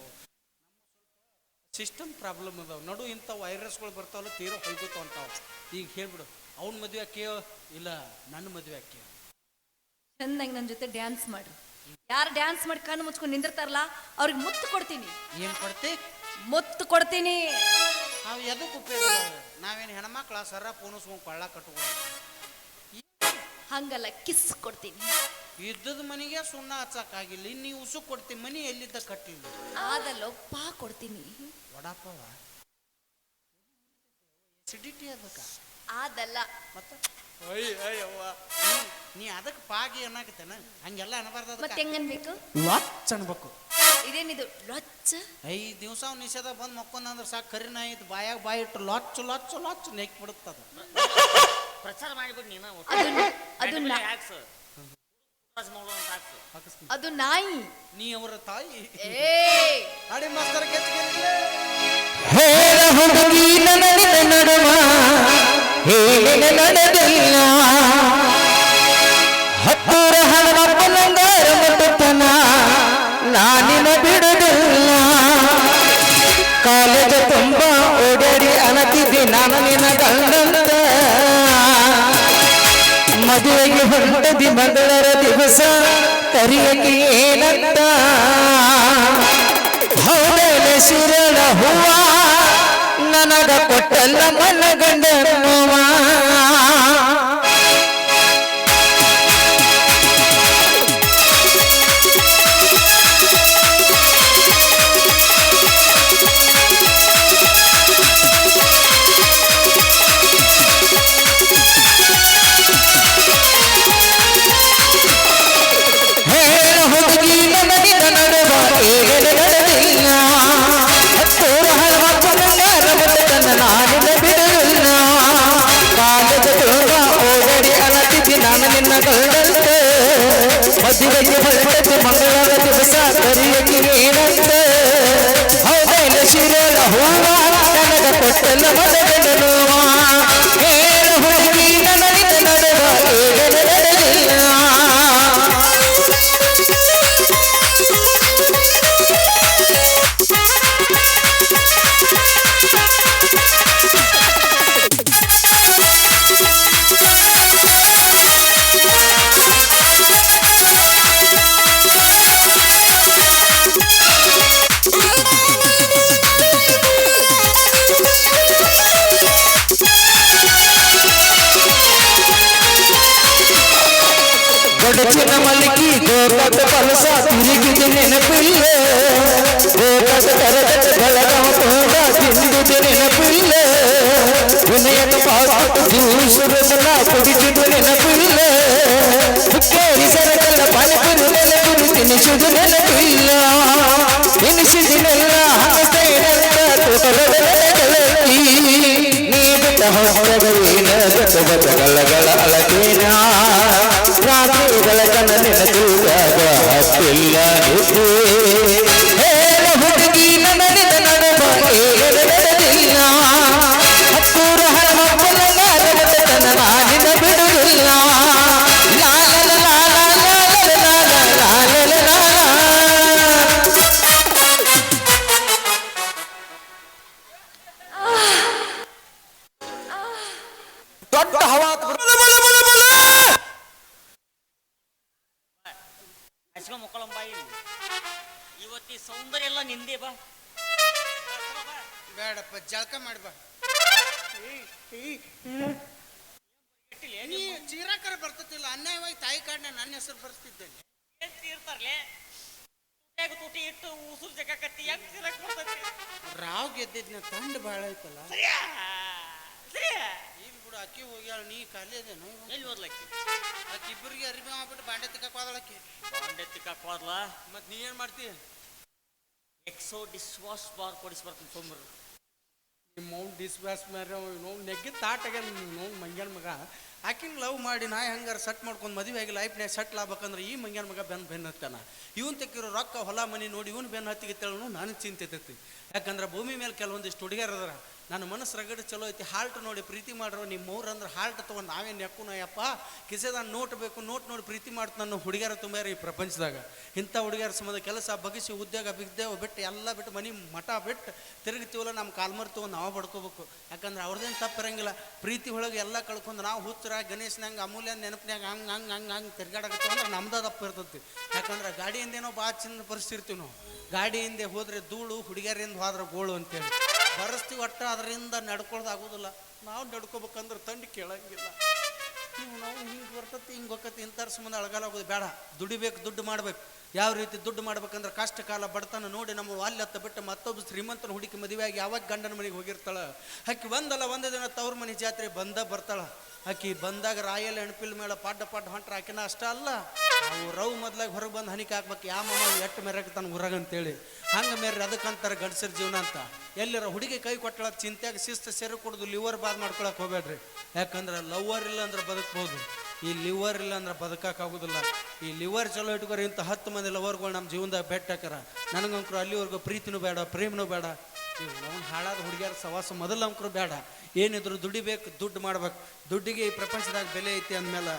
A: ಸಿಸ್ಟಮ್ ಪ್ರಾಬ್ಲಮ್ ಅದಾವ. ನಡು ಇಂಥ ವೈರಸ್ಗಳು ಬರ್ತಾವಲ್ಲ, ತೀರೋ ಹೊಯ್ಕೋತಾವ ಅಂತಾವ. ಈಗ ಹೇಳ್ಬಿಡು, ಅವ್ನ ಮದುವೆ ಆಕೆಯೋ ಇಲ್ಲ ನನ್ನ ಮದುವೆ ಆಕೆಯೋ?
E: ಚಂದಂಗೆ ನನ್ನ ಜೊತೆ ಡ್ಯಾನ್ಸ್ ಮಾಡ್ರಿ. ಯಾರು ಡ್ಯಾನ್ಸ್ ಮಾಡಿ ಕಣ್ಣು ಮುಚ್ಕೊಂಡು ನಿಂದಿರ್ತಾರಲ್ಲ ಅವ್ರಿಗೆ ಮುತ್ತು ಕೊಡ್ತೀನಿ.
A: ಏನ್ ಕೊಡ್ತಿ?
E: ಮುತ್ತು ಕೊಡ್ತೀನಿ.
A: ನಾವು ಎದಕ್ಕೆ ಉಪಯೋಗ? ನಾವೇನು ಹೆಣ್ಮಕ್ಳ ಸರ ಪೂನಿಸ್ಕೊಂಡು ಕೊಳ್ಳ ಕಟ್ಕೊಂಡು
E: ಹಂಗಲ್ಲ, ಕಿಸ್ ಕೊಡ್ತೀನಿ.
A: ಇದ್ದದ ಮನೆಗೆ ಸುಣ್ಣ ಹಚ್ಚಕ್ಕಾಗಿಲ್ಲ, ನೀವು ಉಸು ಕೊಡ್ತಿ. ಮನಿ ಎಲ್ಲಿದ್ದ ಕಟ್ಟಿಲ್ಲ.
E: ಅದಲ್ಲ, ಪಾ ಕೊಡ್ತೀನಿ.
A: ವಡಾಪವ ಎಸಿಡಿಟಿ ಅದಕ್ಕ
E: ಅದಲ್ಲ,
A: ಮತ್ತೆ ಅಯ್ಯವ್ವ, ನೀ ಅದಕ್ಕೆ ಪಾಗಿ ಅನ್ನಕತ್ತೇನ? ಹಂಗೆಲ್ಲ ಅನ್ನಬಾರ್ದು.
E: ಮತ್ತೆ ಹೆಂಗನ್ಬೇಕು?
A: ಲೊಚ್ಚ ಅನ್ಬೇಕು.
E: ಇದೇನಿದು ಲೊಚ್ಚ?
A: 5 ದಿವಸ ನಿಷೇಧ ಬಂದು ಮಕ್ಕೊಂದಂದ್ರೆ ಸಾಕು, ಕರಿ ನಾಯಿ ಇತ್ತು ಬಾಯಾಗ ಬಾಯಿ ಇಟ್ಟು ಲೊಚ್ಚ ಲೊಚ್ಚ ಲೊಚ್ಚ ನೆಕ್ ಬಿಡುತ್ತದ.
B: ಪ್ರಚಾರ ಮಾಡಿಬಿಟ್ಟು ನೀನು
E: ಅದು ನಾಯಿ.
A: ನೀ ಅವರ ತಾಯಿ.
E: ಏ
A: ಅಡಿ ಮಾಸ್ತರ್
C: ಹೇಳ ಹುಡುಗಿ ನನ್ನ ನಡುವ ಹೇಳ ನಡೆದಿಲ್ಲ, ಹತ್ತೂರ ಹಣಪ್ಪನಂಗಾರ ಮುಟ್ಟತನ ನಾನಿನ ಬಿಡುದಿಲ್ಲ. ಕಾಲೇಜ ತುಂಬ ಓಡಾಡಿ ಅನತಿದ್ದಿ ನಾನು ನಿನ್ನ ಗಂಡಂತ, ಮದುವೆಗೆ ಹೊರಟದಿ ಮಗಳರ ದಿವಸ ಕರಿಯಕ್ಕೆ ಏನಂತ. ಹೌದಲ ಶಿರಳ ಹೂವ ನನಗ ಕೊಟ್ಟಲ್ಲ ಮನಗಂಡ ನೋವ. ಹೇಳ ಹುಡುಗಿ ನನಗಿದ ನಡುವ ಏನ ನಡೆದಿಲ್ಲ, ಹತ್ತೂರ ಹಣಪ್ಪನಂಗಾರ ಮುಟ್ಟತನ ನಾನಿನ ಬಿಡುವಿಲ್ಲ. ಕಾಲದ ತುಂಬ ಓಡಾಡಿ ಅನತಿದ್ದಿ ನಾನು ನಿನ್ನ ಗಂಡಂತ, ಮದುವೆಗೆ ಹೊರಟದ್ದು ಮಂಗಳವಾರ ದಿವಸ ಕರಿಯಕ್ಕೆ ಏನಂತ. ಹೌದೈನ ಶಿರಳ ಹೂವ ನನಗ ಕೊಟ್ಟಲ್ಲ ಮನಗಂಡ ನೋವ. ಹೇಳ ಹುಡುಗಿ ನನಗಿದ ನಡುವ ಏನ ನಡೆದಿಲ್ಲ. ಗೊಡಚಿನ ಮಲಿಕಿ ಗೋಕಟ ಪಲಸ ತಿರುಗಿದ ನೆನಪಿಲ್ಲ, ಗೋಕಟ ಕರಗಟ ಬೆಳಗಾವ ತೋಟ ತಿಂದುದ ನೆನಪಿಲ್ಲ, ವಿನಯದ ಪಾಸ್ಪಟ್ಟು ಜ್ಯೂಸುರಲ್ಲ ಕುಡಿಸಿದ ನೆನಪಿಲ್ಲ, ಹುಕ್ಕೇರಿ ಸರಕಲ್ಲ ಪಾನಿಪುರಿ ನೆನಪುರಿ ತಿನಿಸುದು ನೆನಪಿಲ್ಲ. ತಿನಿಸಿದಿನೆಲ್ಲ ಹಣಸೈನಂತ ತೋಟದ ನೆನಕಲಕ್ಕಿ, ನೀ ಬಿಟ್ಟ ಹೊರಗೇನ ಗಲಗಳ ಅಳಕೇನ, ರಾತ್ರಿಗಳ ಕನ ನೆನಪಿಲ್ಲಾಗ ಹತ್ತಿಲ್ಲ ನಿದ್ದೆ. ಹೇಳ ಹುಡುಗಿ ನನಗಿದ ನಡುವ ಏನ ನಡೆದಿಲ್ಲ, ಹತ್ತೂರ ಹಣಪ್ಪನಂಗಾರ ಮುಟ್ಟತನ ನಾನಿನ ಬಿಡುವಿಲ್ಲ. ಲಾಲಲ ಲಾಲ ಲಾಲಲ ಲಾಲಲ ಲಾಲ. ದೊಡ್ಡ ಹವಾ
B: ಹಚ್ಕೊಂಡ್ ಮಕ್ಕಳಂಬಾಯಿ. ಇವತ್ತಿ ಸೌಂದರ್ಯ ಎಲ್ಲ ನಿಂದೆ ಬಾ.
A: ಬೇಡಪ್ಪ, ಜಳಕ ಮಾಡ್ಬಾ. ನೀ ಚೀರಾಕರ ಬರ್ತತಿಲ್ಲ, ಅನ್ಯಾಯವಾಗಿ ತಾಯಿ ಕಾಡ್ನ ನನ್ನ ಹೆಸರು ಬರ್ತಿದ್ದೇನೆ.
B: ಇರ್ತಾರ್ಲೆ ತುಟಿ ಇಟ್ಟು ಉಸುರು ಜಗಕತ್ತಿ ಹೆಂಗ್ ತಿರಕ್ ಬರ್ತೈತಿ.
A: ರಾವ್ ಗೆದ್ದಿದ್ನ ತಂಡ ಬಾಳ ಐತಲ್ಲ.
B: ಸರಿಯಾ ಸರಿಯಾ.
A: ಈಗ ಬಿಡು, ಬಿಡು ಅಕ್ಕಿ ಹೋಗ್ಯಾಳ ನೀ ಖಾಲಿ ಅದೇನು
B: ಎಲ್ಲಿ ಓದ್ಲಕ್ಕಿ
A: ಆಕಿ ಇಬ್ಬರಿಗೆ ಅರಿಬಿ ಮಾಡ್ಬಿಟ್ಟು ಬಾಂಡೆ ತಿಕ್ಕಕ್ಕೆ ಹೋದಳಕ್ಕಿ
B: ಬಾಂಡೆ ತಿಕ್ಕಕ್ಕೆ ಹೋದ್ಲ
A: ಮತ್ತೆ ನೀ ಏನು ಮಾಡ್ತಿ
B: ಎಕ್ಸೋ ಡಿಶ್ ವಾಶ್ ಬಾರ್ ಕೊಡಿಸಿ ಬರ್ತೀನಿ ಸೋಮರು
A: ನಿಮ್ಮ ಮೌನ್ ಡಿಸ್ಬ್ಯಾಸ್ ಮಾರ ನೋವು ನೆಗ್ಗಿ ತಾಟಾಗ ನೋವು ಮಂಗ್ಯಾನ ಮಗ ಆಕಿನ ಲವ್ ಮಾಡಿ ನಾ ಹೆಂಗಾರ ಸೆಟ್ ಮಾಡ್ಕೊಂಡು ಮದುವೆ ಆಗಿ ಲೈಫ್ನಾಗ ಸೆಟ್ಲ್ ಆಗ್ಬೇಕಂದ್ರೆ ಈ ಮಂಗ್ಯಾನ ಮಗ ಬೆನ್ನು ಹತ್ತಾನ ಇವನ್ ತೆಕ್ಕಿರೋ ರೊಕ್ಕ ಹೊಲ ಮನೆ ನೋಡಿ ಇವನು ಬೆನ್ನು ಹತ್ತಿಗೆತ್ತೇಳು ನನಗೆ ಚಿಂತೆ ತೈತಿ ಯಾಕಂದ್ರೆ ಭೂಮಿ ಮೇಲೆ ಕೆಲವೊಂದಿಷ್ಟು ಹುಡುಗಿಯರ್ ಅದಾರ ನನ್ನ ಮನಸ್ಸು ರಗಡೆ ಚಲೋ ಐತಿ ಹಾಲ್ಟ್ ನೋಡಿ ಪ್ರೀತಿ ಮಾಡ್ರೋ ನಿಮ್ಮ ಮೂರು ಅಂದ್ರೆ ಹಾಲ್ಟ್ ತೊಗೊಂಡು ನಾವೇನು ನೆಕ್ಕುನಯ್ಯಪ್ಪ ಕಿಸೆದಾಗ ನೋಟ್ ಬೇಕು ನೋಟ್ ನೋಡಿ ಪ್ರೀತಿ ಮಾಡ್ತು ನನ್ನ ಹುಡುಗಿಯರ ತುಂಬ ಈ ಪ್ರಪಂಚದಾಗ ಇಂಥ ಹುಡುಗಿಯರ ಸಂಬಂಧ ಕೆಲಸ ಬಗಿಸಿ ಉದ್ಯೋಗ ಬಿದ್ದೇವು ಬಿಟ್ಟು ಎಲ್ಲ ಬಿಟ್ಟು ಮನೆ ಮಠ ಬಿಟ್ಟು ತಿರುಗ್ತೀವಲ್ಲ ನಮ್ಮ ಕಾಲ್ಮರ್ ತೊಗೊಂಡು ನಾವು ಬಡ್ಕೋಬೇಕು ಯಾಕಂದ್ರೆ ಅವ್ರದ್ದೇನು ತಪ್ಪಿರಂಗಿಲ್ಲ ಪ್ರೀತಿ ಒಳಗೆ ಎಲ್ಲ ಕಳ್ಕೊಂಡು ನಾವು ಹುಚ್ಚರ ಗಣೇಶನಂಗೆ ಅಮೂಲ್ಯ ನೆನಪಿನಾಗ ಹಂಗೆ ತಿರ್ಗಾಡಕತ್ತೀವಿ ಅಂದ್ರೆ ನಮ್ದು ತಪ್ಪು ಇರ್ತೈತಿ ಯಾಕಂದ್ರೆ ಗಾಡಿಯಿಂದೇನೋ ಭಾಳ ಚಿನ್ನ ಪರಿಸ್ಥಿರ್ತೀವಿ ನಾವು ಗಾಡಿಯಿಂದ ಹೋದ್ರೆ ಧೂಳು ಹುಡುಗಿಯರಿಂದ ಹೋದ್ರೆ ಗೋಳು ಅಂತೇಳಿ ಬರೆಸ್ತೀವಿ ಒಟ್ಟ ಅದರಿಂದ ನಡ್ಕೊಳ್ಳೋದಾಗೋದಿಲ್ಲ ನಾವು ನಡ್ಕೋಬೇಕಂದ್ರೆ ತಂಡಿ ಕೇಳಂಗಿಲ್ಲ ನಾವು ಹಿಂಗೆ ಬರ್ತತಿ ಹಿಂಗೆ ಹೋಗತಿ ಇಂಥರ ಸಂಬಂಧ ಅಳಗಾಲಾಗೋದು ಬೇಡ ದುಡಿಬೇಕು ದುಡ್ಡು ಮಾಡ್ಬೇಕು ಯಾವ ರೀತಿ ದುಡ್ಡು ಮಾಡ್ಬೇಕಂದ್ರೆ ಕಷ್ಟ ಕಾಲ ಬಡತನ ನೋಡಿ ನಮ್ಮ ವಾಲ್ಯತ್ತ ಬಿಟ್ಟು ಮತ್ತೊಬ್ಬ ಶ್ರೀಮಂತನ ಹುಡುಕಿ ಮದುವೆಯಾಗಿ ಯಾವಾಗ ಗಂಡನ ಮನೆಗೆ ಹೋಗಿರ್ತಾಳ ಆಕಿ ಒಂದೇ ದಿನ ತವ್ರ ಮನೆ ಜಾತ್ರೆ ಬರ್ತಾಳ ಆಕಿ ಬಂದಾಗ ರಾಯಲ್ ಎಣ್ಪಿಲ್ ಮೇಲೆ ಪಾಡ್ಡ ಹೊಂಟ್ರ ಆಕಿನ ಅಷ್ಟ ಅಲ್ಲ ಅವು ರವ್ ಮೊದ್ಲಾಗ ಹೊರಗೆ ಬಂದು ಹನಿಕೆ ಹಾಕ್ಬೇಕು ಯಾವ ಮಮ್ಮ ಎಟ್ಟು ಮೆರಗ್ತಾನೆ ಊರಾಗ ಅಂತೇಳಿ ಹಂಗೆ ಮೇರೆ ಅದಕ್ಕಂತಾರೆ ಗಂಡಸರ ಜೀವನ ಅಂತ ಎಲ್ಲರ ಹುಡುಗಿ ಕೈ ಕೊಟ್ಟಳ ಚಿಂತೆಯಾಗ ಶಿಸ್ತು ಸೆರೆ ಕೊಡೋದು ಲಿವರ್ ಬಾದ್ ಮಾಡ್ಕೊಳಕ್ಕೆ ಹೋಗ್ಬೇಡ್ರಿ ಯಾಕಂದ್ರೆ ಲವರ್ ಇಲ್ಲ ಅಂದ್ರೆ ಬದುಕ್ಬೋದು ಈ ಲಿವರ್ ಇಲ್ಲ ಅಂದ್ರೆ ಬದುಕಾಗೋದಿಲ್ಲ ಈ ಲಿವರ್ ಚಲೋ ಇಟ್ಕೋರಿ ಇಂಥ 10 ಮಂದಿ ಲವರ್ಗಳು ನಮ್ಮ ಜೀವನದಾಗ ಬೆಟ್ಟಾಕರ ನನಗಂಕರು ಅಲ್ಲಿವರೆಗೂ ಪ್ರೀತಿನೂ ಬೇಡ ಪ್ರೇಮನೂ ಬೇಡ ಇವು ನಾವು ಹಾಳಾದ ಹುಡುಗಿಯರ ಸವಾಸ ಮೊದಲು ಅಂಕರು ಬೇಡ ಏನಿದ್ರು ದುಡಿಬೇಕು ದುಡ್ಡು ಮಾಡ್ಬೇಕು ದುಡ್ಡಿಗೆ ಈ ಪ್ರಪಂಚದಾಗ ಬೆಲೆ ಐತಿ ಅಂದಮೇಲೆ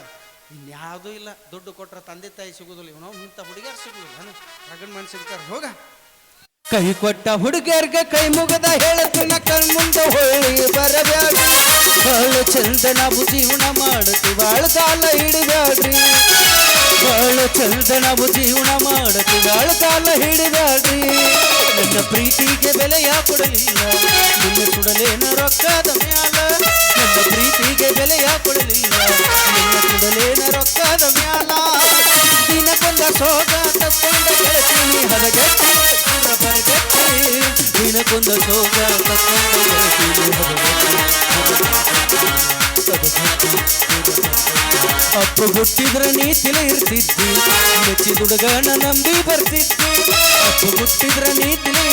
A: ಇನ್ಯಾವುದೂ ಇಲ್ಲ ದುಡ್ಡು ಕೊಟ್ಟರೆ ತಂದೆ ತಾಯಿ ಸಿಗೋದಿಲ್ಲ ಇವ್ ನಾವು ಇಂಥ ಹುಡುಗಿಯರು ಸಿಗೋದಿಲ್ಲ ರಗಡ್ ಮನ್ ಸಿಗ್ತಾರೆ ಹೋಗ ಕೈ ಕೊಟ್ಟ ಹುಡುಗಿಯರ್ಗೆ ಕೈ ಮುಗದ ಹೇಳತ್ತಿನ ಕಣ್ಮುಂದೆ ಹೊಳ್ಳಿ ಬರಬ್ಯಾಡ್ರಿ ಬಾಳು ಚಂದ ನಾವು ಜೀವನ ಮಾಡುತ್ತಿ ಬಾಳ್ಕಾಲ ಹಿಡಿಬ್ಯಾಡ್ರಿ ಬಾಳು ಚಂದ ನಾವು ಜೀವನ ಮಾಡುತ್ತಿ ಬಾಳ್ಕಾಲ ಹಿಡಿಬ್ಯಾಡ್ರಿ ನನ್ನ ಪ್ರೀತಿಗೆ ಬೆಲೆಯ ಕೊಡಲಿಲ್ಲ ನಿನ್ನ ಸುಡಲೇನ ರೊಕ್ಕದ ಮ್ಯಾಲ ನನ್ನ ಪ್ರೀತಿಗೆ ಬೆಲೆಯ ಕೊಡಲಿಲ್ಲ ನಿನ್ನ ಸುಡಲೇನ ರೊಕ್ಕದ ಮ್ಯಾಲ ದಿನಕ್ಕೊಂದ ಸೋಗ ತಕ್ಕೊಂಡ ಗೆಳತೀನಿ ಹದಗೆಟ್ಟಿ ಬರಗೆಟ್ಟಿ ದಿನಕ್ಕೊಂದ ಸೋಗ ತಕ್ಕೊಂಡ ಗೆಳತೀನಿ ಅಪ್ಪ ಹುಟ್ಟಿದ್ರ ನೀ ತಿಳಿ ಇರ್ತಿದ್ದಿ ಮೆಚ್ಚಿದುಡುಗನ ನಂಬಿ ಬರ್ತಿದ್ದಿ ಅಪ್ಪ ಹುಟ್ಟಿದ್ರ ನೀ ತಿಳಿ